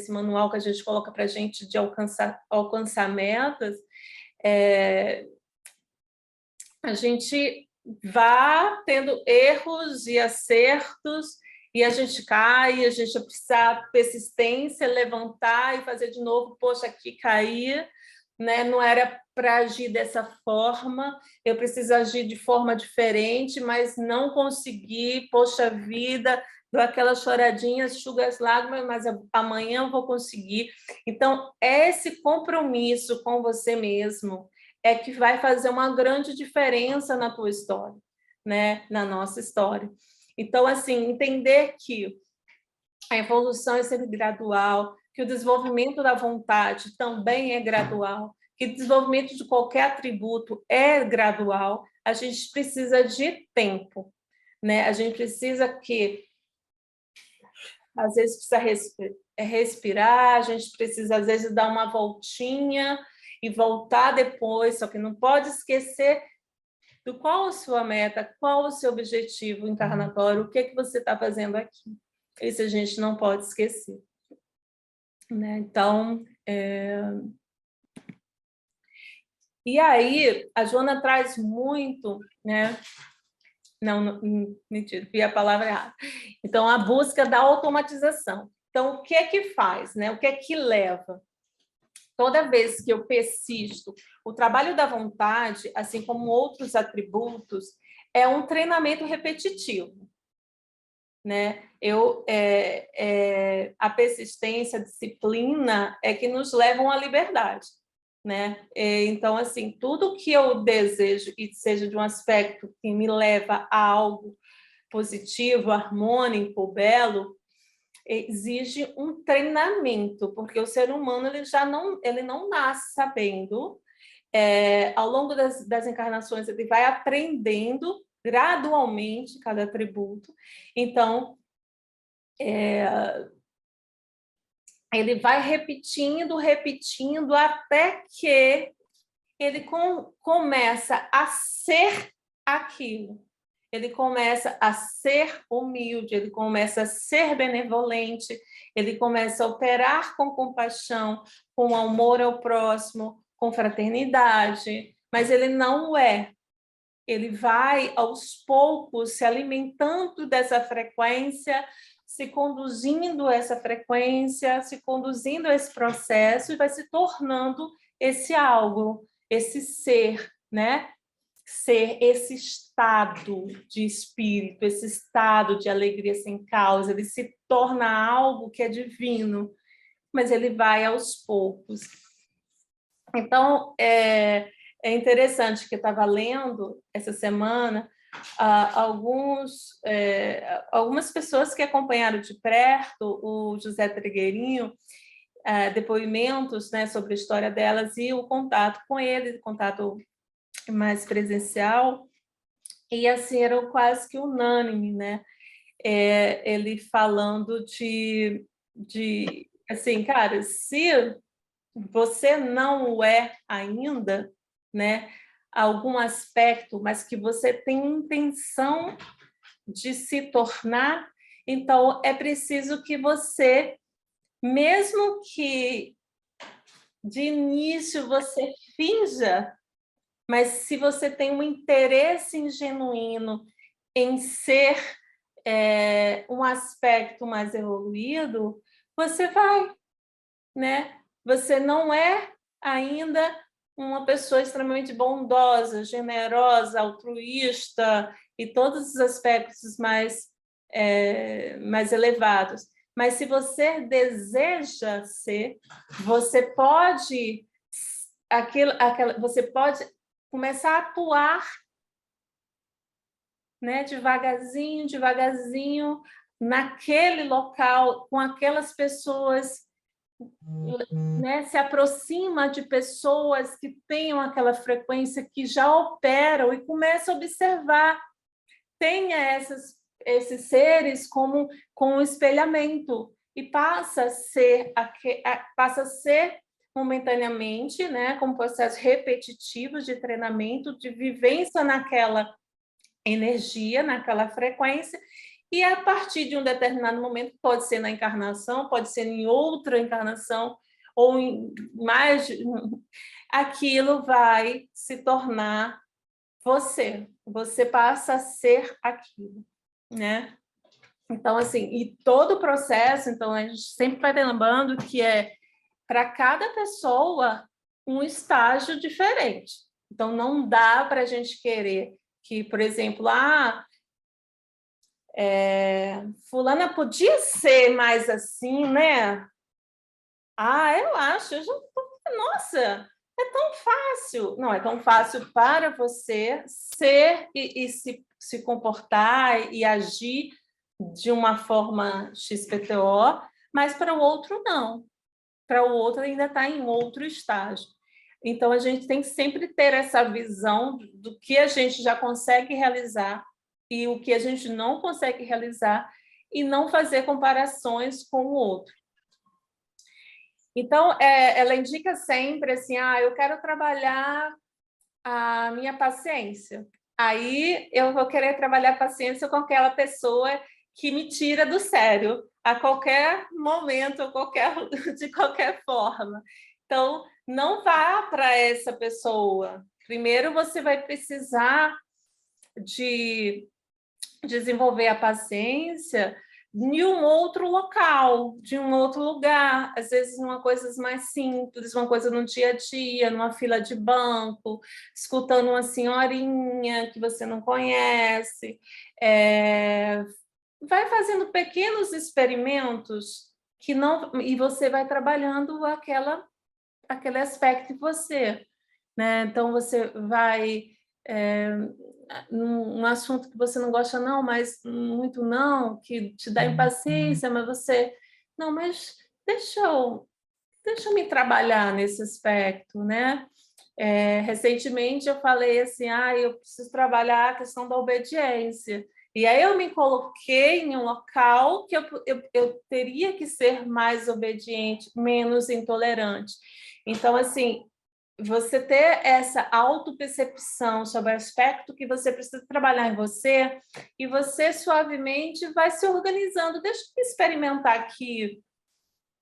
manual que a gente coloca para a gente de alcançar metas, a gente vá tendo erros e acertos, e a gente cai, a gente precisa persistência, levantar e fazer de novo, poxa, aqui caí, né? Não era para agir dessa forma, eu preciso agir de forma diferente, mas não consegui, poxa vida, dou aquela choradinha, enxuga as lágrimas, mas amanhã eu vou conseguir. Então, esse compromisso com você mesmo é que vai fazer uma grande diferença na tua história, né? Na nossa história. Então, assim, entender que a evolução é sempre gradual, que o desenvolvimento da vontade também é gradual, que o desenvolvimento de qualquer atributo é gradual, a gente precisa de tempo, né? A gente precisa que, às vezes, precisa respirar, a gente precisa, às vezes, dar uma voltinha e voltar depois, só que não pode esquecer do qual a sua meta, qual o seu objetivo encarnatório, o que é que você está fazendo aqui. Isso a gente não pode esquecer. Né? Então, e aí, a Joana traz muito, né? Não, mentira, vi a palavra errada. Então, a busca da automatização. Então, o que é que faz, né? O que é que leva? Toda vez que eu persisto, o trabalho da vontade, assim como outros atributos, é um treinamento repetitivo, né? A persistência, a disciplina é que nos levam à liberdade, né? Então, assim, tudo que eu desejo e seja de um aspecto que me leva a algo positivo, harmônico, belo, exige um treinamento, porque o ser humano ele não nasce sabendo. Ao longo das encarnações, ele vai aprendendo gradualmente cada atributo. Então, ele vai repetindo, até que ele começa a ser aquilo. Ele começa a ser humilde, ele começa a ser benevolente, ele começa a operar com compaixão, com amor ao próximo, com fraternidade, mas ele não é. Ele vai, aos poucos, se alimentando dessa frequência, se conduzindo essa frequência, se conduzindo esse processo e vai se tornando esse algo, esse ser, né? Ser esse estado de espírito, esse estado de alegria sem causa, ele se torna algo que é divino, mas ele vai aos poucos. Então, é interessante que eu estava lendo essa semana algumas pessoas que acompanharam de perto o José Trigueirinho, depoimentos, né, sobre a história delas e o contato com ele, contato mais presencial, e assim, eram quase que unânime, né? Ele falando de assim, cara, se você não o é ainda, né? Algum aspecto, mas que você tem intenção de se tornar, então é preciso que você, mesmo que de início você finja, mas se você tem um interesse genuíno em ser um aspecto mais evoluído, você vai, né? Você não é ainda uma pessoa extremamente bondosa, generosa, altruísta e todos os aspectos mais elevados. Mas se você deseja ser, você pode você pode começar a atuar, né, devagarzinho, naquele local, com aquelas pessoas, né, se aproxima de pessoas que tenham aquela frequência, que já operam, e começa a observar. Tenha esses seres como um espelhamento, e passa a ser momentaneamente, né, como processo repetitivo de treinamento, de vivência naquela energia, naquela frequência, e a partir de um determinado momento, pode ser na encarnação, pode ser em outra encarnação, ou em mais, aquilo vai se tornar você passa a ser aquilo, né? Então, assim, e todo o processo, então, a gente sempre vai lembrando que é para cada pessoa um estágio diferente. Então, não dá para a gente querer que, por exemplo, fulana podia ser mais assim, né? Eu acho, nossa, é tão fácil. Não é tão fácil para você ser e se comportar e agir de uma forma XPTO, mas para o outro não. Para o outro ainda está em outro estágio. Então, a gente tem que sempre ter essa visão do que a gente já consegue realizar e o que a gente não consegue realizar e não fazer comparações com o outro. Então, ela indica sempre assim, eu quero trabalhar a minha paciência. Aí eu vou querer trabalhar a paciência com aquela pessoa que me tira do sério a qualquer momento, de qualquer forma. Então, não vá para essa pessoa. Primeiro, você vai precisar de desenvolver a paciência em um outro local, de um outro lugar, às vezes uma coisa mais simples, uma coisa no dia a dia, numa fila de banco, escutando uma senhorinha que você não conhece, vai fazendo pequenos experimentos que não, e você vai trabalhando aquele aspecto em você, né? Então você vai num assunto que você não gosta não, mas muito não, que te dá impaciência, mas você não, mas deixa eu me trabalhar nesse aspecto, né? Recentemente eu falei assim, eu preciso trabalhar a questão da obediência. E aí eu me coloquei em um local que eu teria que ser mais obediente, menos intolerante. Então, assim, você ter essa autopercepção sobre o aspecto que você precisa trabalhar em você, e você suavemente vai se organizando. Deixa eu experimentar aqui,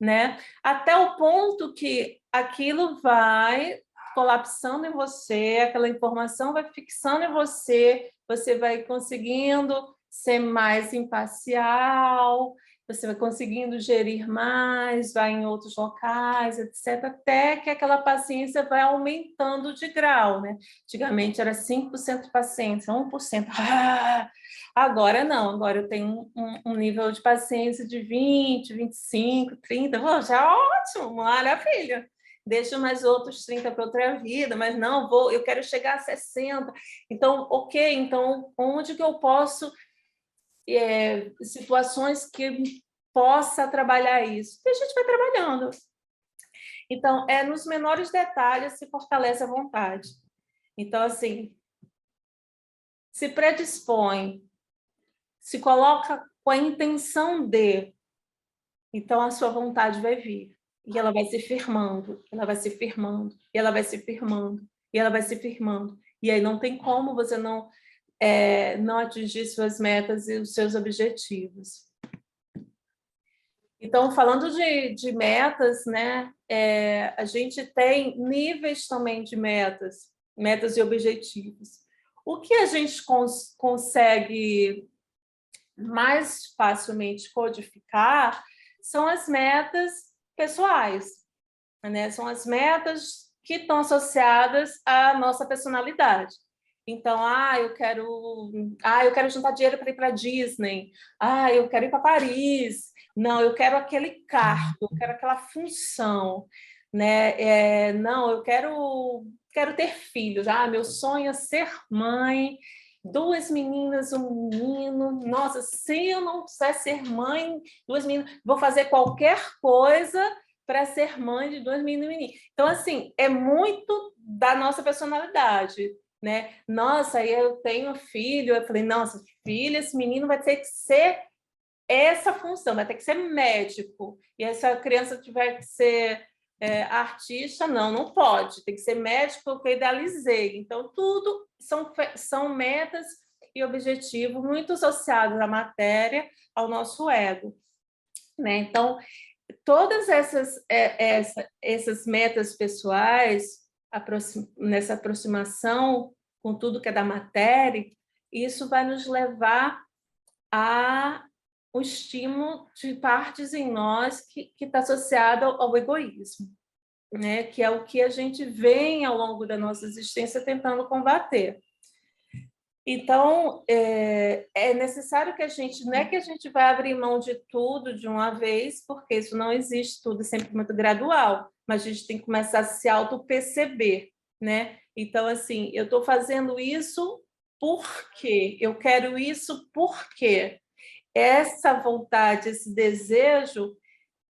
né? Até o ponto que aquilo vai colapsando em você, aquela informação vai fixando em você, você vai conseguindo ser mais imparcial, você vai conseguindo gerir mais, vai em outros locais, etc., até que aquela paciência vai aumentando de grau, né? Antigamente era 5% de paciência, 1%. Agora não, agora eu tenho um nível de paciência de 20, 25, 30, já é ótimo, maravilha. Deixo mais outros 30 para outra vida, mas não, eu quero chegar a 60. Então, ok, então onde que eu posso, situações que possa trabalhar isso? E a gente vai trabalhando. Então, nos menores detalhes se fortalece a vontade. Então, assim, se predispõe, se coloca com a intenção de, então a sua vontade vai vir. E ela vai se firmando, ela vai se firmando, e ela vai se firmando, e ela vai se firmando. E aí não tem como você não atingir suas metas e os seus objetivos. Então, falando de metas, né, a gente tem níveis também de metas e objetivos. O que a gente consegue mais facilmente codificar são as metas pessoais, né? São as metas que estão associadas à nossa personalidade. Então, eu quero juntar dinheiro para ir para a Disney. Eu quero ir para Paris. Não, eu quero aquele cargo, eu quero aquela função, né? Não, eu quero ter filhos. Meu sonho é ser mãe, 2 meninas, um menino. Nossa, se eu não quiser ser mãe, 2 meninas, vou fazer qualquer coisa para ser mãe de 2 meninos e menino. Então, assim, é muito da nossa personalidade, né? Nossa, aí eu tenho filho, eu falei, nossa, filho, esse menino vai ter que ser essa função, vai ter que ser médico. E essa criança tiver que ser artista, não pode, tem que ser médico, que eu idealizei. Então, tudo são metas e objetivos muito associados à matéria, ao nosso ego, né? Então, todas essas metas pessoais, nessa aproximação com tudo que é da matéria, isso vai nos levar a o estímulo de partes em nós que está associado ao egoísmo, né? Que é o que a gente vem ao longo da nossa existência tentando combater. Então, é necessário que a gente, não é que a gente vai abrir mão de tudo de uma vez, porque isso não existe, tudo é sempre muito gradual, mas a gente tem que começar a se auto-perceber, né? Então, assim, eu estou fazendo isso por quê? Eu quero isso por quê? Essa vontade, esse desejo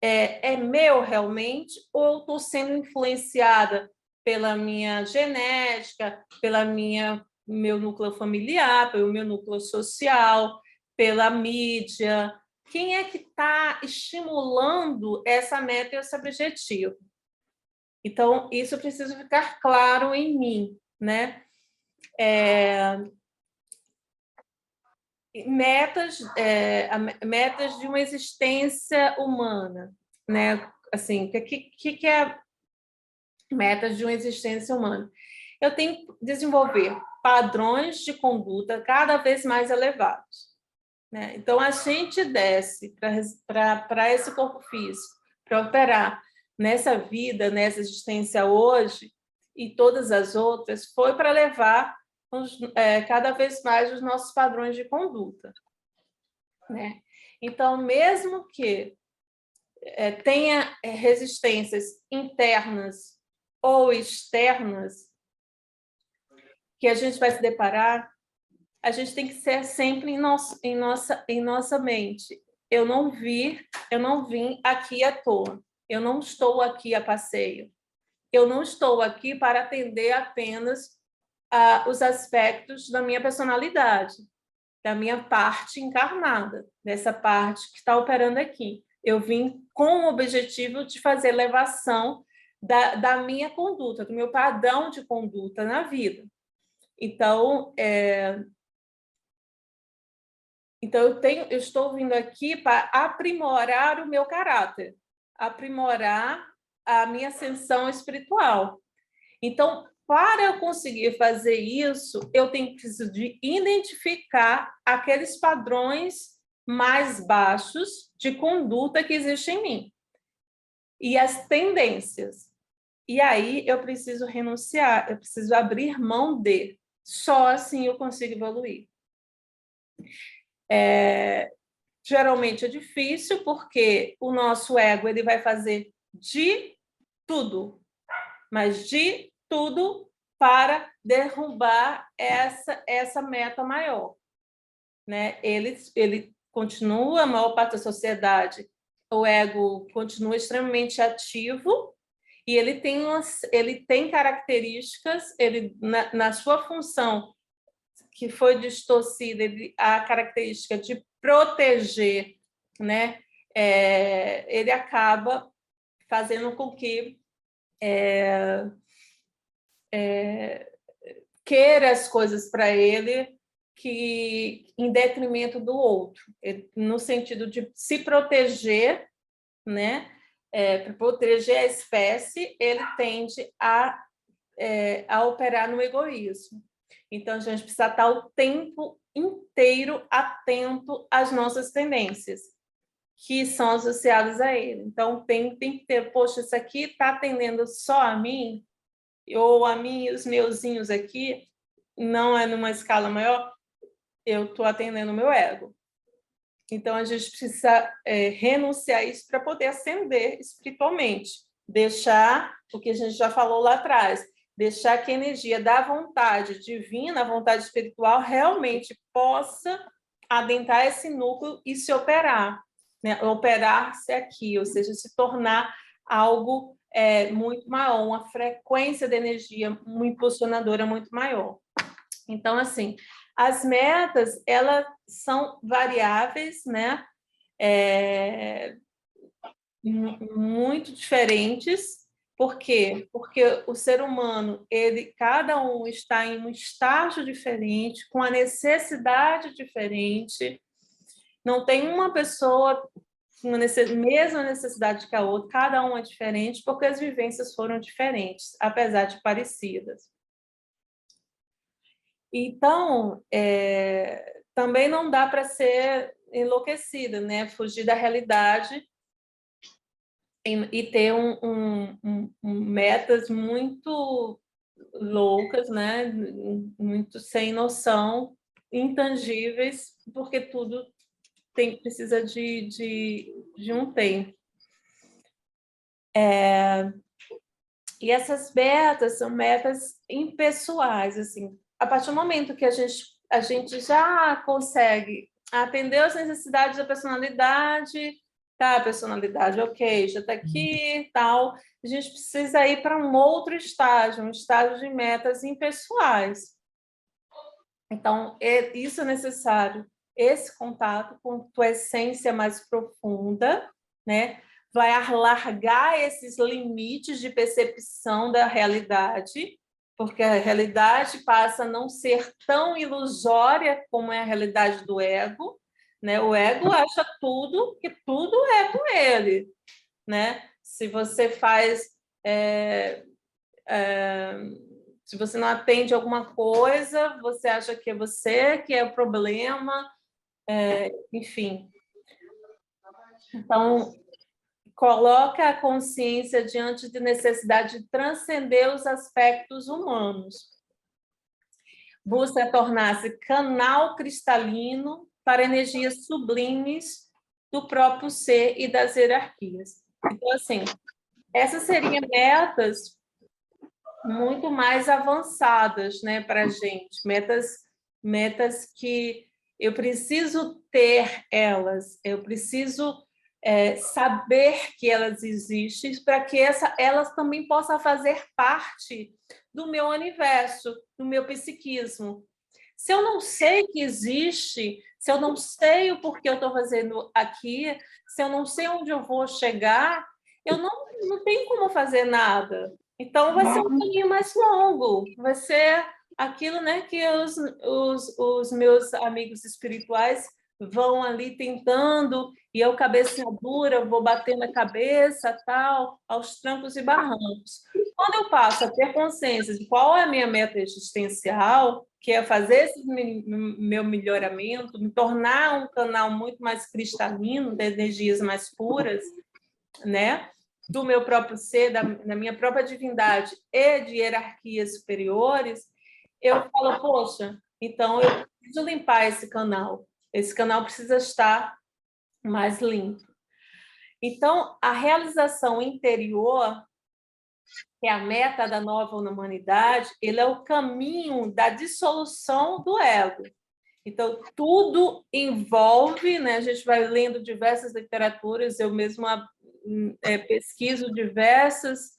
é meu realmente ou estou sendo influenciada pela minha genética, pela meu núcleo familiar, pelo meu núcleo social, pela mídia? Quem é que está estimulando essa meta e esse objetivo? Então, isso precisa ficar claro em mim, né? Metas de uma existência humana, né? Assim, o que é metas de uma existência humana? Eu tenho que desenvolver padrões de conduta cada vez mais elevados, né? Então, a gente desce para esse corpo físico, para operar nessa vida, nessa existência hoje e todas as outras, foi para levar cada vez mais os nossos padrões de conduta, né? Então, mesmo que tenha resistências internas ou externas que a gente vai se deparar, a gente tem que ser sempre em nossa mente. Eu não vim aqui à toa. Eu não estou aqui a passeio. Eu não estou aqui para atender apenas os aspectos da minha personalidade, da minha parte encarnada, dessa parte que está operando aqui. Eu vim com o objetivo de fazer elevação da minha conduta, do meu padrão de conduta na vida. Então, eu estou vindo aqui para aprimorar o meu caráter, aprimorar a minha ascensão espiritual. Então, para eu conseguir fazer isso, eu preciso de identificar aqueles padrões mais baixos de conduta que existem em mim e as tendências. E aí eu preciso renunciar, eu preciso abrir mão de. Só assim eu consigo evoluir. Geralmente é difícil, porque o nosso ego ele vai fazer de tudo, mas de tudo para derrubar essa meta maior, né? Ele continua, a maior parte da sociedade, o ego continua extremamente ativo e ele tem características, na sua função que foi distorcida, a característica de proteger, né? Ele acaba fazendo com que queira as coisas para ele que em detrimento do outro, no sentido de se proteger, né? Para proteger a espécie, ele tende a operar no egoísmo. Então, a gente precisa estar o tempo inteiro atento às nossas tendências, que são associadas a ele. Então, tem que ter, poxa, isso aqui está atendendo só a mim, ou a mim e os meuzinhos aqui, não é numa escala maior, eu estou atendendo o meu ego. Então, a gente precisa renunciar a isso para poder ascender espiritualmente, deixar o que a gente já falou lá atrás, deixar que a energia da vontade divina, a vontade espiritual, realmente possa adentrar esse núcleo e se operar, né? Operar-se aqui, ou seja, se tornar algo muito maior, uma frequência de energia uma impulsionadora muito maior. Então, assim, as metas, elas são variáveis, né? Muito diferentes. Por quê? Porque o ser humano, cada um está em um estágio diferente, com a necessidade diferente. Não tem uma pessoa com a mesma necessidade que a outra, cada um é diferente, porque as vivências foram diferentes, apesar de parecidas. Então, também não dá para ser enlouquecida, né? Fugir da realidade e ter metas muito loucas, né? Muito sem noção, intangíveis, porque tudo precisa de um tempo. E essas metas são metas impessoais, assim. A partir do momento que a gente já consegue atender as necessidades da personalidade, tá, a personalidade, ok, já está aqui, tal, a gente precisa ir para um outro estágio, um estágio de metas impessoais. Então, isso é necessário, esse contato com tua essência mais profunda, né? Vai alargar esses limites de percepção da realidade, porque a realidade passa a não ser tão ilusória como é a realidade do ego, né? O ego acha que tudo é com ele, né? Se você faz se você não atende alguma coisa, você acha que é você que é o problema, enfim. Então, coloca a consciência diante de necessidade de transcender os aspectos humanos. Busca tornar-se canal cristalino para energias sublimes do próprio ser e das hierarquias. Então, assim, essas seriam metas muito mais avançadas, né, para a gente, metas que eu preciso ter elas, eu preciso saber que elas existem para que elas também possam fazer parte do meu universo, do meu psiquismo. Se eu não sei que existe, se eu não sei o porquê eu estou fazendo aqui, se eu não sei onde eu vou chegar, eu não tenho como fazer nada. Então, vai ser um caminho mais longo, vai ser aquilo, né, que os meus amigos espirituais vão ali tentando, e eu, cabeça dura, vou batendo a cabeça, tal, aos trancos e barrancos. Quando eu passo a ter consciência de qual é a minha meta existencial, que é fazer esse meu melhoramento, me tornar um canal muito mais cristalino, de energias mais puras, né? Do meu próprio ser, da minha própria divindade e de hierarquias superiores, eu falo, poxa, então eu preciso limpar esse canal precisa estar mais limpo. Então, a realização interior, que é a meta da nova humanidade, ele é o caminho da dissolução do ego. Então, tudo envolve, né? A gente vai lendo diversas literaturas, eu mesma pesquiso diversas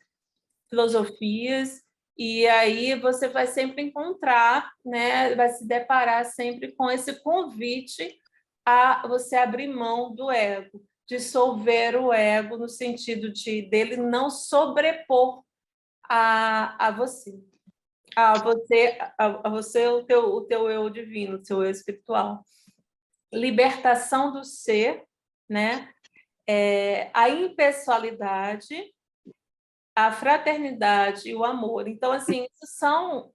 filosofias, e aí você vai sempre encontrar, né? Vai se deparar sempre com esse convite a você abrir mão do ego, dissolver o ego no sentido dele não sobrepor a você. A você o teu eu divino, o seu eu espiritual. Libertação do ser, né? A impessoalidade, a fraternidade e o amor. Então, assim, isso são,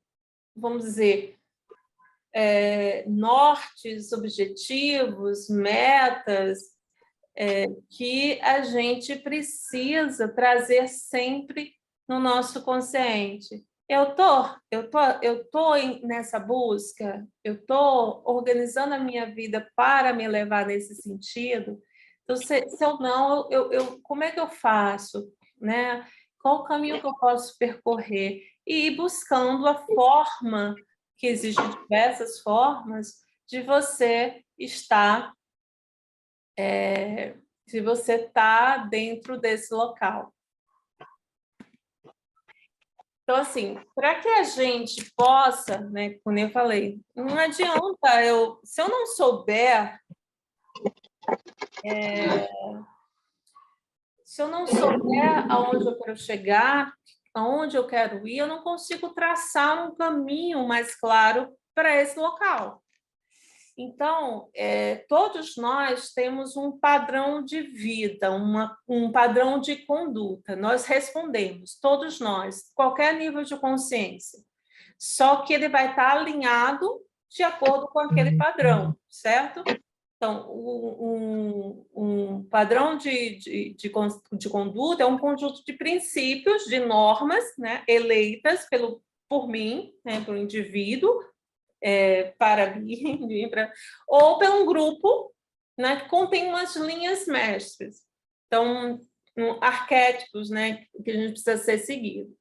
vamos dizer, nortes, objetivos, metas que a gente precisa trazer sempre no nosso consciente. Eu tô nessa busca, eu tô organizando a minha vida para me levar nesse sentido. Então, se eu não, como é que eu faço, né? Qual o caminho que eu posso percorrer? E ir buscando a forma, que existem diversas formas, de você estar, se você está dentro desse local. Então, assim, para que a gente possa, né, como eu falei, não adianta se eu não souber, se eu não souber aonde eu quero chegar, aonde eu quero ir, eu não consigo traçar um caminho mais claro para esse local. Então, todos nós temos um padrão de vida, um padrão de conduta. Nós respondemos, todos nós, qualquer nível de consciência. só que ele vai estar alinhado de acordo com aquele padrão, certo? Então, um padrão de conduta é um conjunto de princípios, de normas, né, eleitas por mim, né, pelo indivíduo, para mim, ou pelo um grupo, né, que contém umas linhas mestras. Então, arquétipos, né, que a gente precisa ser seguido.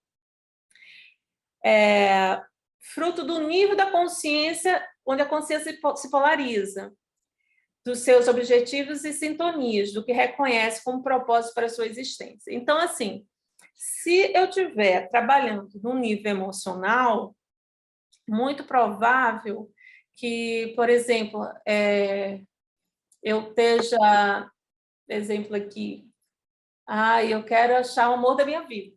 Fruto do nível da consciência, onde a consciência se polariza, dos seus objetivos e sintonias, do que reconhece como propósito para a sua existência. Então, assim, se eu estiver trabalhando no nível emocional, muito provável que, por exemplo, eu esteja, exemplo aqui, eu quero achar o amor da minha vida.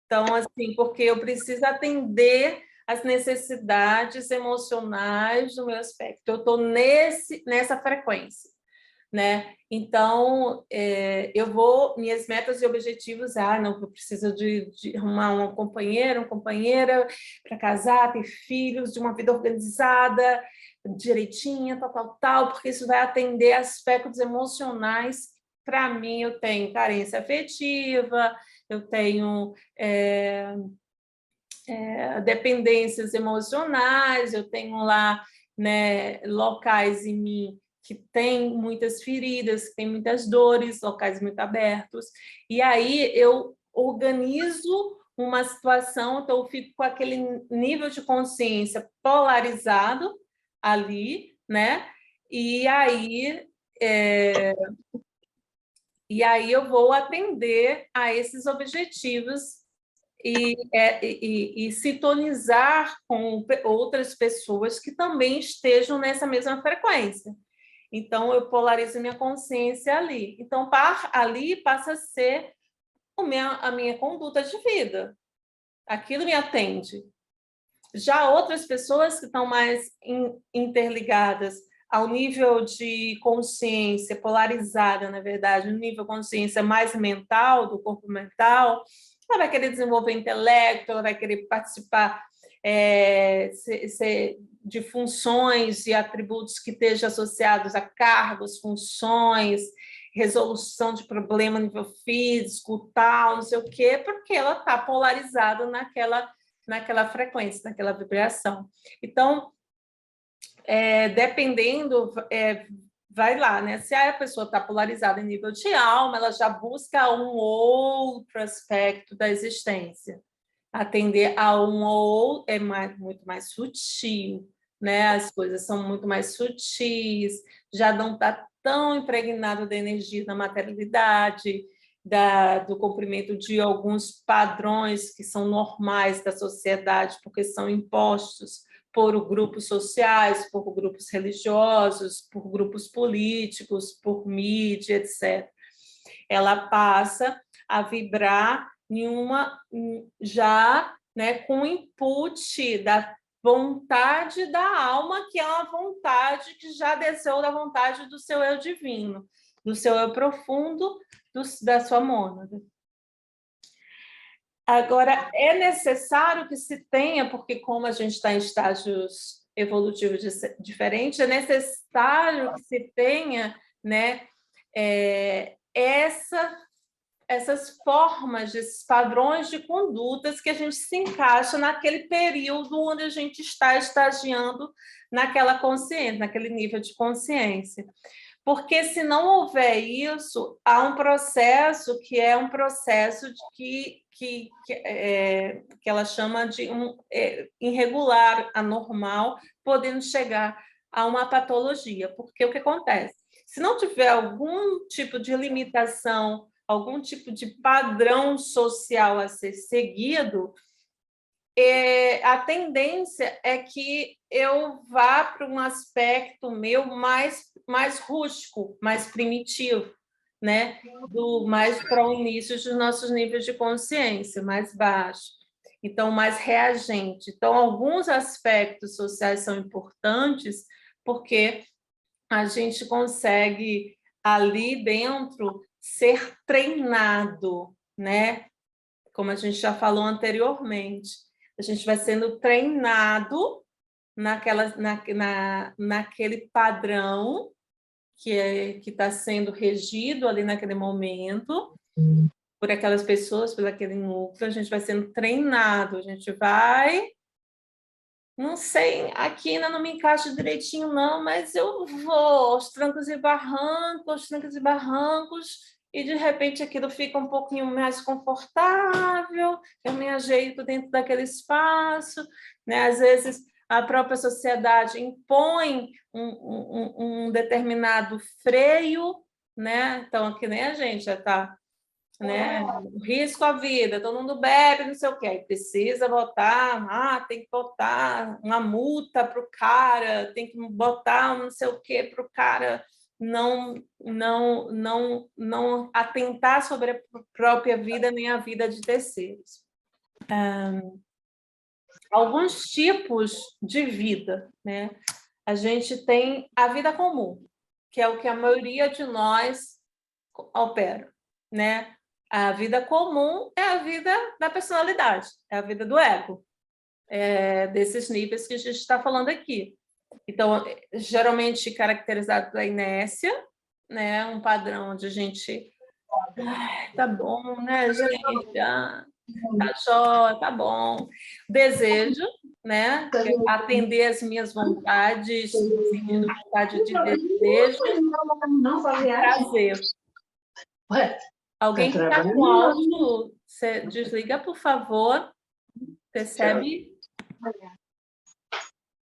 Então, assim, porque eu preciso atender as necessidades emocionais do meu aspecto. Eu estou nessa frequência, né? Então, minhas metas e objetivos, não, eu preciso de arrumar uma companheira para casar, ter filhos, de uma vida organizada, direitinha, tal, porque isso vai atender aspectos emocionais. Para mim, eu tenho carência afetiva, eu tenho dependências emocionais, eu tenho lá, né, locais em mim que tem muitas feridas, que tem muitas dores, locais muito abertos. E aí eu organizo uma situação, então eu fico com aquele nível de consciência polarizado ali, né? E aí eu vou atender a esses objetivos e sintonizar com outras pessoas que também estejam nessa mesma frequência. Então, eu polarizo minha consciência ali. Então, ali passa a ser a minha conduta de vida. Aquilo me atende. Já outras pessoas que estão mais interligadas ao nível de consciência polarizada, na verdade, no nível de consciência mais mental, do corpo mental, ela vai querer desenvolver intelecto, ela vai querer participar de funções e atributos que estejam associados a cargos, funções, resolução de problema a nível físico, tal, não sei o quê, porque ela está polarizada naquela frequência, naquela vibração. Então, dependendo, vai lá, né? Se a pessoa está polarizada em nível de alma, ela já busca um outro aspecto da existência. Atender a um ou muito mais sutil, né? As coisas são muito mais sutis, já não está tão impregnado da energia da materialidade, do cumprimento de alguns padrões que são normais da sociedade, porque são impostos por grupos sociais, por grupos religiosos, por grupos políticos, por mídia, etc. Ela passa a vibrar já, né, com o input da vontade da alma, que é uma vontade que já desceu da vontade do seu eu divino, do seu eu profundo, da sua mônada. Agora, é necessário que se tenha, porque como a gente está em estágios evolutivos diferentes, é necessário que se tenha, né, essas formas, esses padrões de condutas que a gente se encaixa naquele período onde a gente está estagiando naquela consciência, naquele nível de consciência. Porque, se não houver isso, há um processo que é um processo que ela chama de irregular, anormal, podendo chegar a uma patologia. Porque o que acontece? Se não tiver algum tipo de limitação, algum tipo de padrão social a ser seguido, a tendência é que eu vá para um aspecto meu mais rústico, mais primitivo, né? Mais para o início dos nossos níveis de consciência, mais baixo. Então, mais reagente. Então, alguns aspectos sociais são importantes porque a gente consegue, ali dentro, ser treinado, né? Como a gente já falou anteriormente. A gente vai sendo treinado naquele padrão que está sendo regido ali naquele momento, por aquelas pessoas, por aquele núcleo, a gente vai sendo treinado, a gente vai... Não sei, aqui ainda não me encaixa direitinho, não, mas eu vou aos trancos e barrancos, e de repente aquilo fica um pouquinho mais confortável, eu me ajeito dentro daquele espaço, né? Às vezes a própria sociedade impõe um determinado freio, né? Então, aqui nem a gente já está, né? Risco à vida, todo mundo bebe, não sei o quê, aí precisa botar, tem que botar uma multa para o cara, tem que botar não sei o quê para o cara não atentar sobre a própria vida nem a vida de terceiros. Alguns tipos de vida, né? A gente tem a vida comum, que é o que a maioria de nós opera, né? A vida comum é a vida da personalidade, é a vida do ego, desses níveis que a gente está falando aqui. Então, geralmente caracterizado pela inércia, né? Um padrão onde a gente... tá bom, né, gente? Tá jóia, tá bom. Desejo, né? Atender as minhas vontades, no sentido de vontade de desejo, prazer. Alguém que está com áudio, você desliga, por favor. Percebe?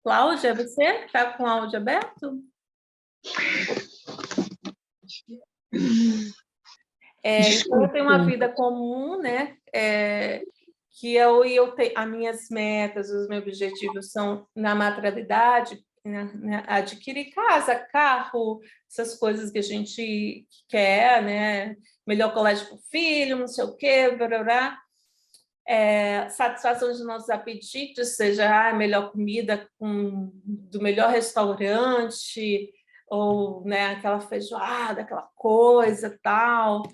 Cláudia, você está com áudio aberto? Então, eu tenho uma vida comum, né? Que eu tenho as minhas metas, os meus objetivos são na materialidade, né? Adquirir casa, carro, essas coisas que a gente quer, né? Melhor colégio para o filho, não sei o quê, blá, blá, blá. Satisfação dos nossos apetites, seja a melhor comida do melhor restaurante, ou, né, aquela feijoada, aquela coisa tal,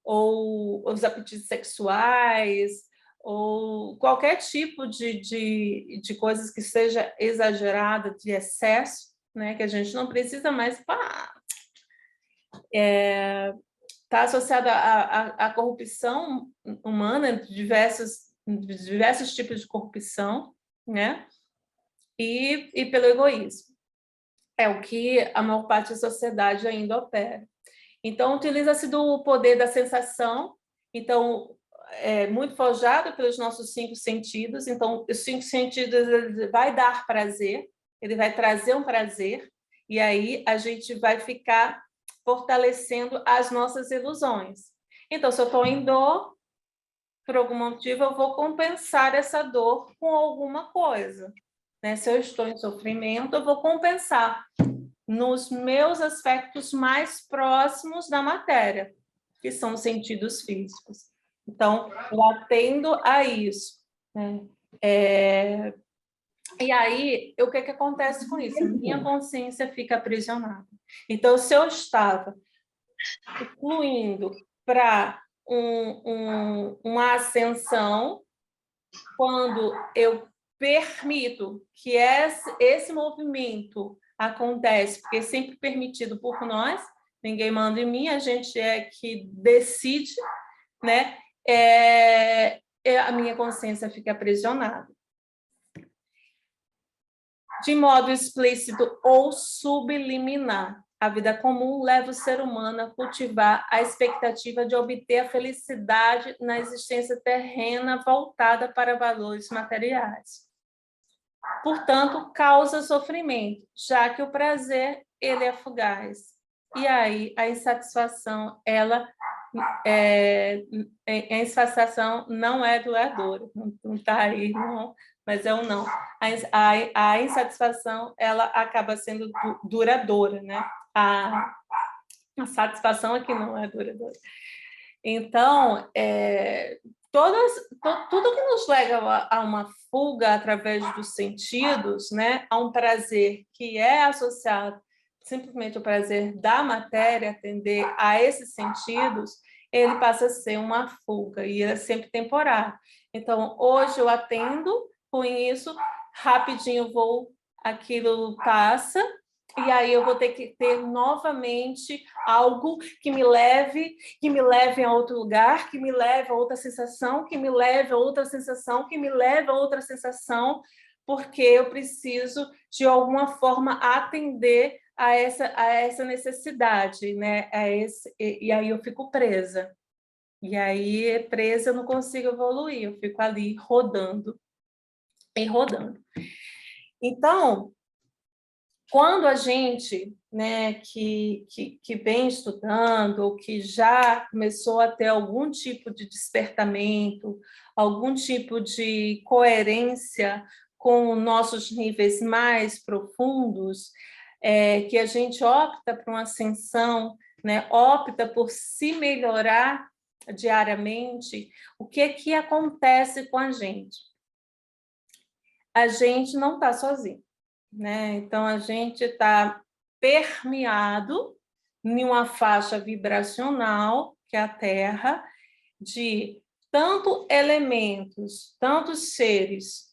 ou os apetites sexuais, ou qualquer tipo de coisas que seja exagerada, de excesso, né, que a gente não precisa mais... Está associada à corrupção humana, diversos tipos de corrupção, né? E pelo egoísmo. É o que a maior parte da sociedade ainda opera. Então, utiliza-se do poder da sensação, então, é muito forjado pelos nossos 5 sentidos. Então, os 5 sentidos vai dar prazer, ele vai trazer um prazer, e aí a gente vai ficar fortalecendo as nossas ilusões. Então, se eu estou em dor, por algum motivo, eu vou compensar essa dor com alguma coisa, né? Se eu estou em sofrimento, eu vou compensar nos meus aspectos mais próximos da matéria, que são os sentidos físicos. Então, eu atendo a isso, né? E aí, o que acontece com isso? Minha consciência fica aprisionada. Então, se eu estava fluindo para uma ascensão, quando eu permito que esse movimento acontece, porque é sempre permitido por nós, ninguém manda em mim, a gente é que decide, né? A minha consciência fica aprisionada. De modo explícito ou subliminar, a vida comum leva o ser humano a cultivar a expectativa de obter a felicidade na existência terrena voltada para valores materiais. Portanto, causa sofrimento, já que o prazer ele é fugaz. E aí a insatisfação, a insatisfação não é duradoura, não está aí, não, mas é um não. A insatisfação ela acaba sendo duradoura, né? A satisfação aqui não é duradoura. Então, tudo que nos leva a uma fuga através dos sentidos, né, a um prazer que é associado simplesmente ao prazer da matéria, atender a esses sentidos, ele passa a ser uma fuga, e é sempre temporário. Então, hoje eu atendo com isso, rapidinho aquilo passa, e aí eu vou ter que ter novamente algo que me leve a outro lugar, que me leve a outra sensação, que me leve a outra sensação, que me leve a outra sensação, porque eu preciso, de alguma forma, atender a essa necessidade, né? E aí eu fico presa. E aí, presa, eu não consigo evoluir, eu fico ali rodando e rodando. Então, quando a gente, né, que vem estudando, ou que já começou a ter algum tipo de despertamento, algum tipo de coerência com nossos níveis mais profundos, que a gente opta por uma ascensão, né, opta por se melhorar diariamente, o que acontece com a gente? A gente não está sozinho, né? Então, a gente está permeado em uma faixa vibracional, que é a Terra, de tanto elementos, tantos seres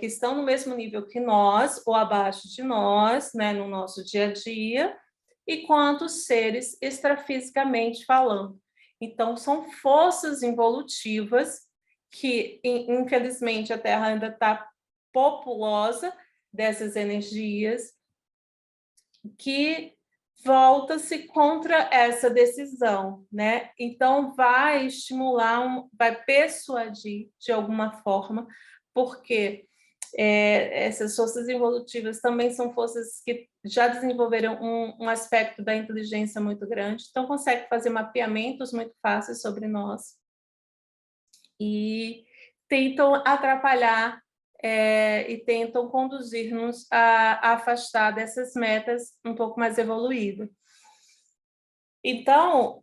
que estão no mesmo nível que nós, ou abaixo de nós, né, no nosso dia a dia, e quantos seres extrafisicamente falando. Então, são forças involutivas que, infelizmente, a Terra ainda está populosa dessas energias, que volta-se contra essa decisão, né? Então, vai estimular, vai persuadir de alguma forma, porque essas forças evolutivas também são forças que já desenvolveram um aspecto da inteligência muito grande, então conseguem fazer mapeamentos muito fáceis sobre nós e tentam atrapalhar e tentam conduzir-nos a afastar dessas metas um pouco mais evoluídas. Então,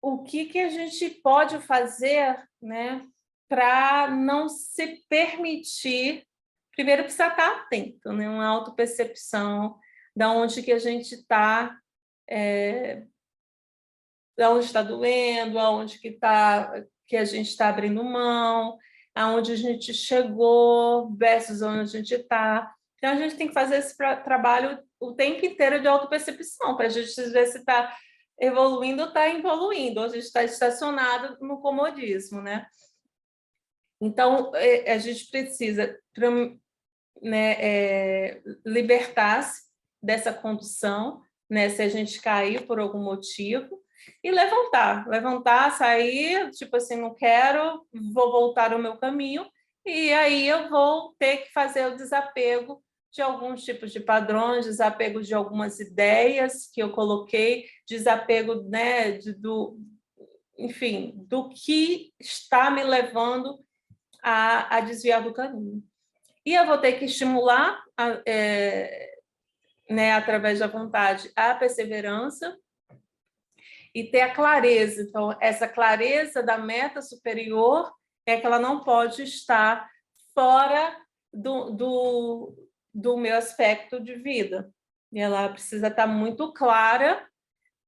o que a gente pode fazer, né, para não se permitir? Primeiro, precisa estar atento, né, uma autopercepção da onde que a gente está, da onde está doendo, aonde que a gente está abrindo mão, aonde a gente chegou versus onde a gente está. Então, a gente tem que fazer esse trabalho o tempo inteiro de autopercepção, para a gente ver se está evoluindo ou está evoluindo, ou a gente está estacionado no comodismo, né? Então, a gente precisa, né, libertar-se dessa condução, né, se a gente cair por algum motivo, e levantar, sair, tipo assim, não quero, vou voltar ao meu caminho, e aí eu vou ter que fazer o desapego de alguns tipos de padrões, desapego de algumas ideias que eu coloquei, desapego, né, enfim, do que está me levando a desviar do caminho. E eu vou ter que estimular, né, através da vontade, a perseverança, e ter a clareza. Então, essa clareza da meta superior é que ela não pode estar fora do meu aspecto de vida. E ela precisa estar muito clara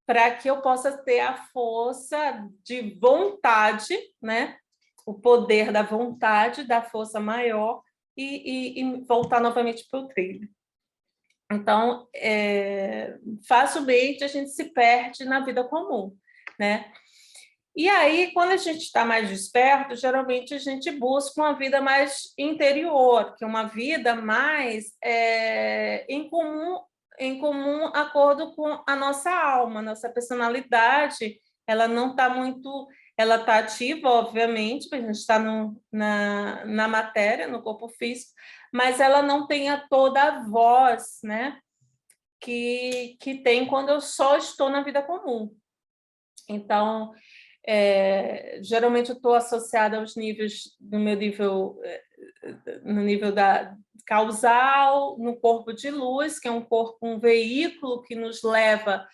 para que eu possa ter a força de vontade, né? O poder da vontade, da força maior, e voltar novamente para o trilho. Então, facilmente a gente se perde na vida comum, né? E aí, quando a gente está mais desperto, geralmente a gente busca uma vida mais interior, que é uma vida mais em comum acordo com a nossa alma, nossa personalidade. Ela não está muito, ela está ativa, obviamente, porque a gente está na matéria, no corpo físico, mas ela não tem toda a voz, né, que tem quando eu só estou na vida comum. Então, geralmente eu estou associada aos níveis, no nível da causal, no corpo de luz, que é um veículo que nos leva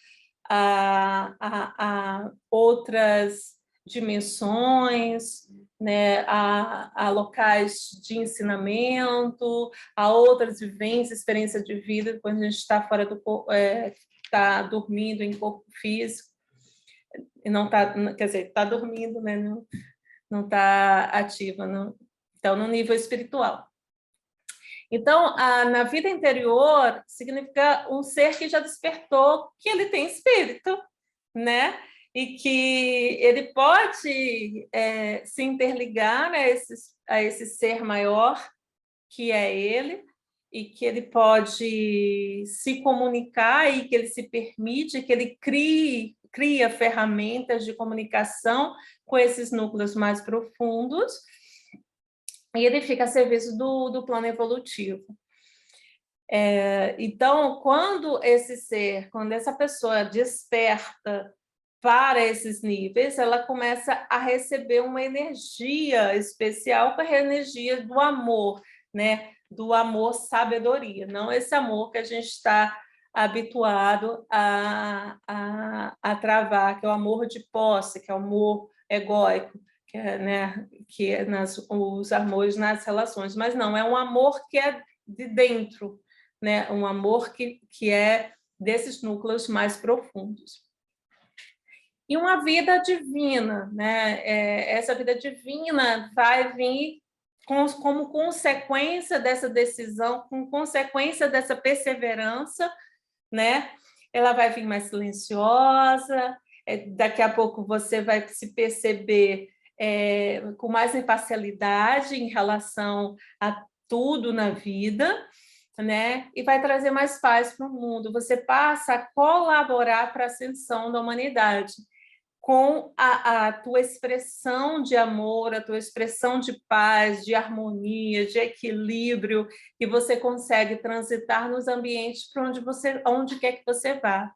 a outras dimensões, né, a locais de ensinamento, a outras vivências, experiência de vida, quando a gente está fora do corpo, está dormindo em corpo físico, e não está, quer dizer, está dormindo, né, não tá ativa, então no nível espiritual. Então, na vida interior, significa um ser que já despertou, que ele tem espírito, né? E que ele pode se interligar a esse ser maior, que é ele, e que ele pode se comunicar e que ele se permite, que ele cria ferramentas de comunicação com esses núcleos mais profundos, e ele fica a serviço do plano evolutivo. Então, quando essa pessoa desperta para esses níveis, ela começa a receber uma energia especial, que é a energia do amor, né? Do amor sabedoria, não esse amor que a gente está habituado a travar, que é o amor de posse, que é o amor egóico, que é os amores nas relações, mas não, é um amor que é de dentro, né? Um amor que é desses núcleos mais profundos. E uma vida divina, né? Essa vida divina vai vir como consequência dessa decisão, com consequência dessa perseverança, né? Ela vai vir mais silenciosa, daqui a pouco você vai se perceber com mais imparcialidade em relação a tudo na vida, né? E vai trazer mais paz para o mundo. Você passa a colaborar para a ascensão da humanidade com a tua expressão de amor, a tua expressão de paz, de harmonia, de equilíbrio, que você consegue transitar nos ambientes para onde quer que você vá.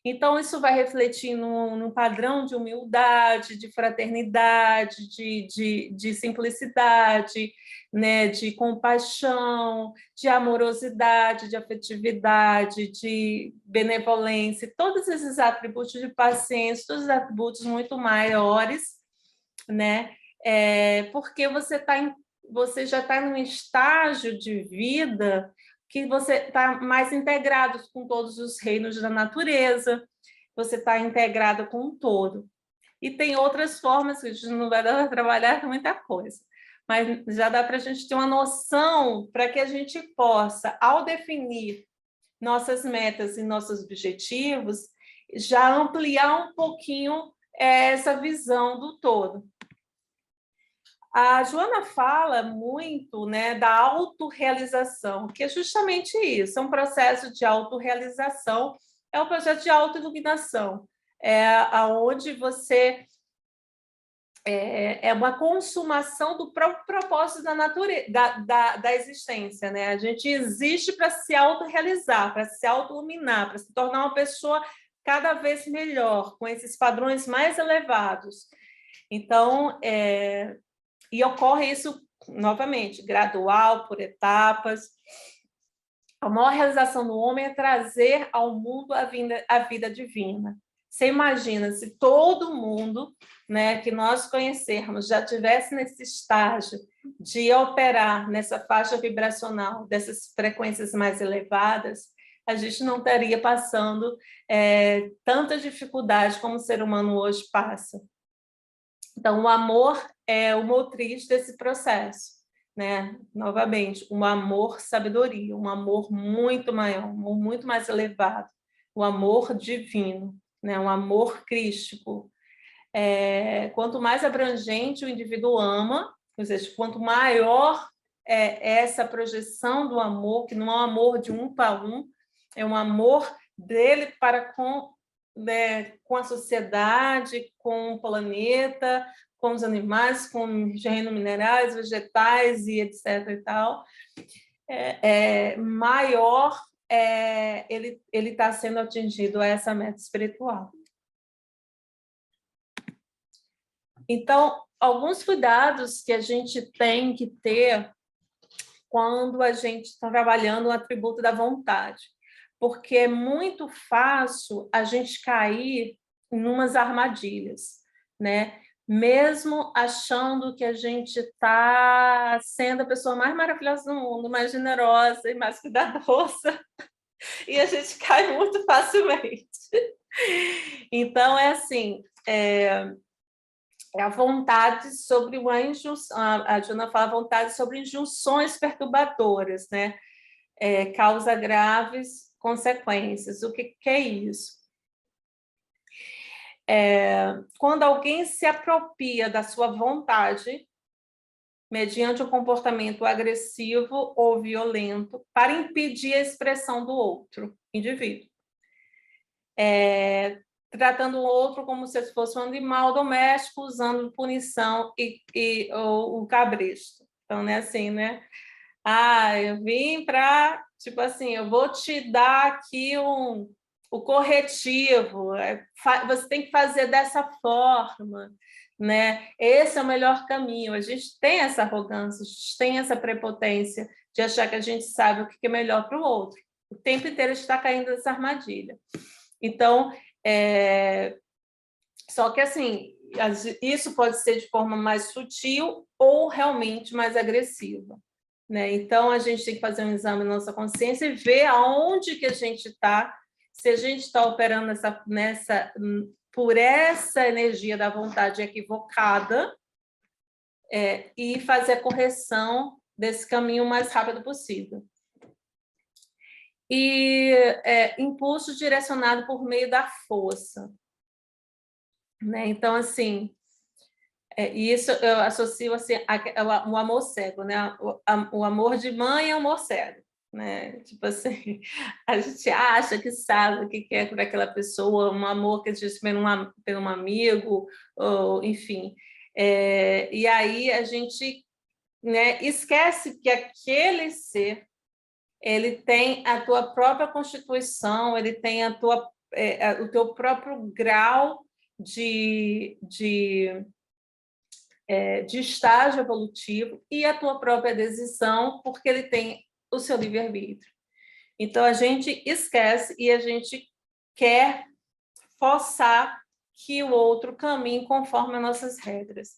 Então, isso vai refletir num padrão de humildade, de fraternidade, de simplicidade, né? De compaixão, de amorosidade, de afetividade, de benevolência, todos esses atributos de paciência, todos os atributos muito maiores, né? Porque você já está num estágio de vida que você está mais integrado com todos os reinos da natureza, você está integrado com o todo. E tem outras formas, que a gente não vai dar para trabalhar com muita coisa, mas já dá para a gente ter uma noção para que a gente possa, ao definir nossas metas e nossos objetivos, já ampliar um pouquinho essa visão do todo. A Joana fala muito, né, da autorrealização, que é justamente isso, é um processo de autorrealização, é um processo de autoiluminação, onde você é uma consumação do próprio propósito da natureza, da existência, né? A gente existe para se autorrealizar, para se autoiluminar, para se tornar uma pessoa cada vez melhor, com esses padrões mais elevados. Então, e ocorre isso, novamente, gradual, por etapas. A maior realização do homem é trazer ao mundo a vida divina. Você imagina se todo mundo, né, que nós conhecermos já tivesse nesse estágio de operar nessa faixa vibracional, dessas frequências mais elevadas, a gente não estaria passando tanta dificuldade como o ser humano hoje passa. Então, o amor é o motriz desse processo, né? Novamente, um amor sabedoria, um amor muito maior, um amor muito mais elevado, o amor divino, né? Um amor crístico. Quanto mais abrangente o indivíduo ama, ou seja, quanto maior essa projeção do amor, que não é um amor de um para um, é um amor dele para com a sociedade, com o planeta, com os animais, com o reino minerais, vegetais e etc. e tal, maior ele está sendo atingido a essa meta espiritual. Então, alguns cuidados que a gente tem que ter quando a gente está trabalhando o atributo da vontade, porque é muito fácil a gente cair em umas armadilhas, né? Mesmo achando que a gente está sendo a pessoa mais maravilhosa do mundo, mais generosa e mais cuidadosa, e a gente cai muito facilmente. Então, assim, É a vontade sobre uma injunção, a Joana fala vontade sobre injunções perturbadoras, né? Causa graves consequências. O que é isso? Quando alguém se apropria da sua vontade, mediante um comportamento agressivo ou violento, para impedir a expressão do outro indivíduo. Tratando o outro como se fosse um animal doméstico, usando punição e o cabresto. Então, né, assim, né? Eu vim para, tipo assim, eu vou te dar aqui o corretivo, você tem que fazer dessa forma, né? Esse é o melhor caminho. A gente tem essa arrogância, a gente tem essa prepotência de achar que a gente sabe o que é melhor para o outro. O tempo inteiro a gente está caindo nessa armadilha. Então, só que assim, isso pode ser de forma mais sutil ou realmente mais agressiva, né? Então, a gente tem que fazer um exame da nossa consciência e ver aonde que a gente está, se a gente está operando por essa energia da vontade equivocada, e fazer a correção desse caminho o mais rápido possível. E impulso direcionado por meio da força, né? Então, assim, isso eu associo assim, o amor cego, né? O amor de mãe é amor cego, né? Tipo assim, a gente acha que sabe o que é por aquela pessoa, um amor que a gente tem pelo um amigo, ou, enfim. E aí a gente, né, esquece que aquele ser ele tem a tua própria constituição, ele tem o teu próprio grau de estágio evolutivo e a tua própria decisão, porque ele tem o seu livre-arbítrio. Então, a gente esquece e a gente quer forçar que o outro caminhe conforme as nossas regras.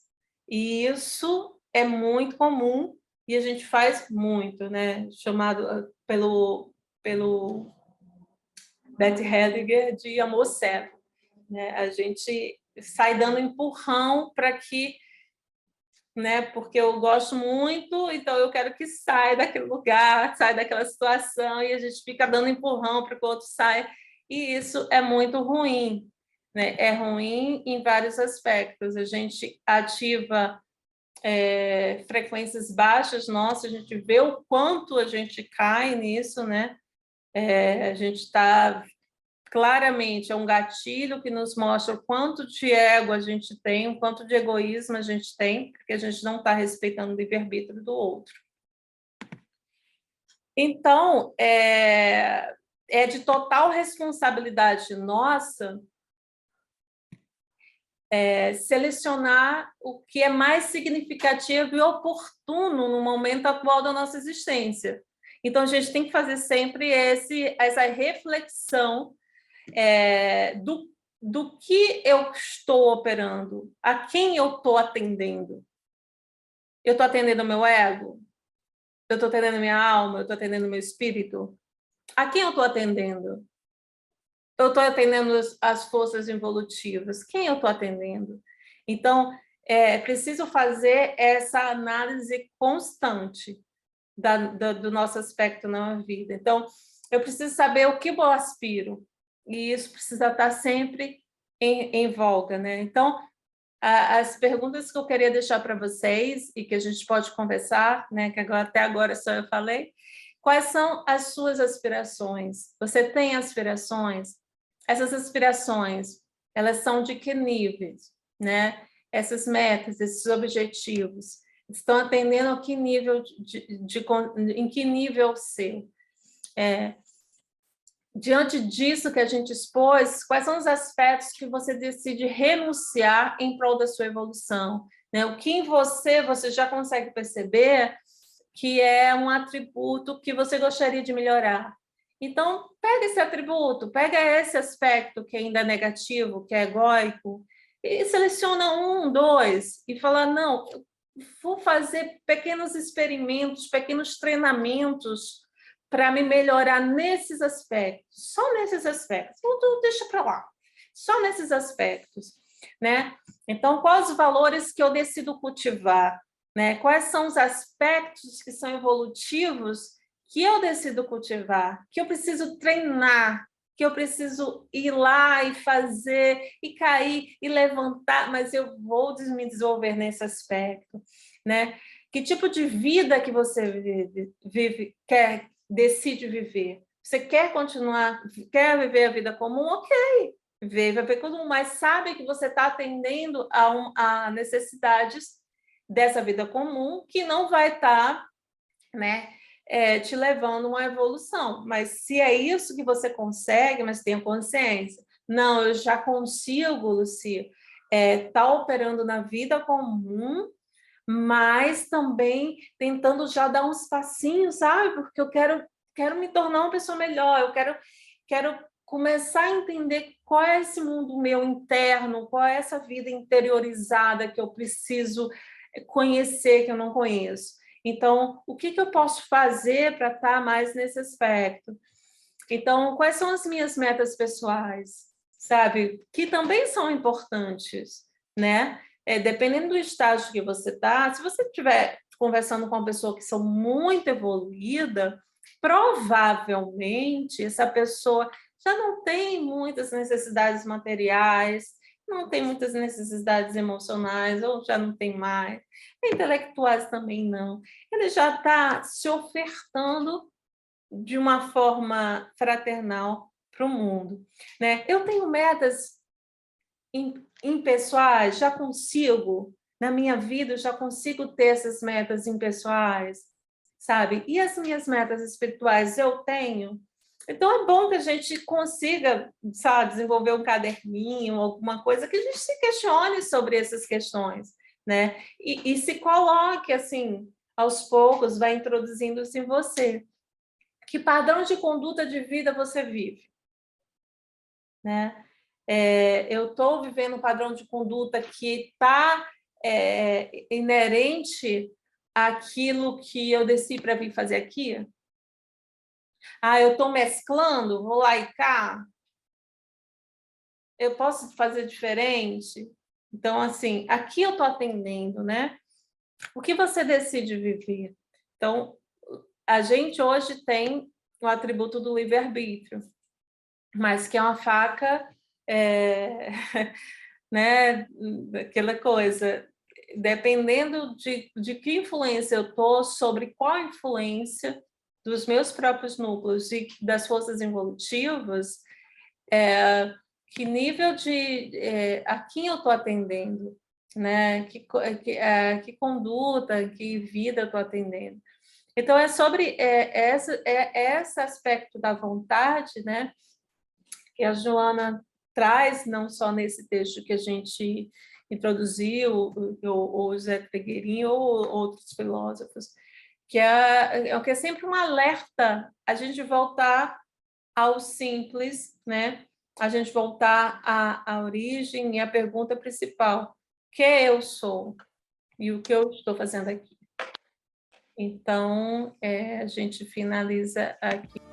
E isso é muito comum e a gente faz muito, né? Chamado pelo Beth Hellinger de amor cego, né? A gente sai dando empurrão para que, né? Porque eu gosto muito, então eu quero que saia daquele lugar, saia daquela situação, e a gente fica dando empurrão para que o outro saia, e isso é muito ruim, né? É ruim em vários aspectos. A gente ativa frequências baixas nossas, a gente vê o quanto a gente cai nisso, né? A gente está claramente, é um gatilho que nos mostra o quanto de ego a gente tem, o quanto de egoísmo a gente tem, porque a gente não está respeitando o livre-arbítrio do outro. Então, é de total responsabilidade nossa selecionar o que é mais significativo e oportuno no momento atual da nossa existência. Então, a gente tem que fazer sempre essa reflexão do que eu estou operando, a quem eu estou atendendo. Eu estou atendendo o meu ego? Eu estou atendendo minha alma? Eu estou atendendo meu espírito? A quem eu estou atendendo? Eu estou atendendo as forças involutivas? Quem eu estou atendendo? Então, é preciso fazer essa análise constante do nosso aspecto na vida. Então, eu preciso saber o que eu aspiro, e isso precisa estar sempre em voga, né? Então, as perguntas que eu queria deixar para vocês e que a gente pode conversar, né? Que até agora só eu falei. Quais são as suas aspirações? Você tem aspirações? Essas aspirações, elas são de que níveis, né? Essas metas, esses objetivos, estão atendendo a que nível em que nível seu? Diante disso que a gente expôs, quais são os aspectos que você decide renunciar em prol da sua evolução? Né? O que em você já consegue perceber que é um atributo que você gostaria de melhorar? Então, pega esse atributo, pega esse aspecto que ainda é negativo, que é egóico, e seleciona 1, 2, e fala, não, vou fazer pequenos experimentos, pequenos treinamentos para me melhorar nesses aspectos, só nesses aspectos. Então, deixa para lá, só nesses aspectos. né? Então, quais os valores que eu decido cultivar, né? Quais são os aspectos que são evolutivos que eu decido cultivar, que eu preciso treinar, que eu preciso ir lá e fazer, e cair, e levantar, mas eu vou me desenvolver nesse aspecto, né? Que tipo de vida que você decide viver? Você quer continuar, quer viver a vida comum? Ok, vive a vida comum, mas sabe que você está atendendo a necessidades dessa vida comum que não vai estar, né, te levando a uma evolução. Mas se é isso que você consegue, mas tenha consciência. Não, eu já consigo, Luci, tá operando na vida comum, mas também tentando já dar uns passinhos, sabe? Porque eu quero me tornar uma pessoa melhor, eu quero começar a entender qual é esse mundo meu interno, qual é essa vida interiorizada que eu preciso conhecer, que eu não conheço. Então, o que eu posso fazer para estar mais nesse aspecto? Então, quais são as minhas metas pessoais, sabe? Que também são importantes, né? Dependendo do estágio que você está, se você estiver conversando com uma pessoa que são muito evoluída, provavelmente essa pessoa já não tem muitas necessidades materiais, não tem muitas necessidades emocionais, ou já não tem mais, intelectuais também não. Ele já está se ofertando de uma forma fraternal para o mundo, né? Eu tenho metas impessoais, já consigo, na minha vida, eu já consigo ter essas metas impessoais, sabe? E as minhas metas espirituais eu tenho. Então, é bom que a gente consiga, sabe, desenvolver um caderninho, alguma coisa que a gente se questione sobre essas questões, né? E se coloque, assim, aos poucos, vai introduzindo isso em você. Que padrão de conduta de vida você vive, né? Eu estou vivendo um padrão de conduta que está inerente àquilo que eu desci para vir fazer aqui? Ah, eu estou mesclando, vou lá e cá? Eu posso fazer diferente? Então, assim, aqui eu estou atendendo, né? O que você decide viver? Então, a gente hoje tem o atributo do livre-arbítrio, mas que é uma faca, né, aquela coisa, dependendo de que influência eu estou, sobre qual influência dos meus próprios núcleos e das forças evolutivas, que nível a quem eu estou atendendo, né, que conduta, que vida eu estou atendendo. Então, é sobre esse aspecto da vontade, né, que a Joana traz, não só nesse texto que a gente introduziu, ou Zé Trigueirinho, ou outros filósofos, que é sempre um alerta a gente voltar ao simples, né? A gente voltar à origem e à pergunta principal: que eu sou e o que eu estou fazendo aqui? Então, a gente finaliza aqui.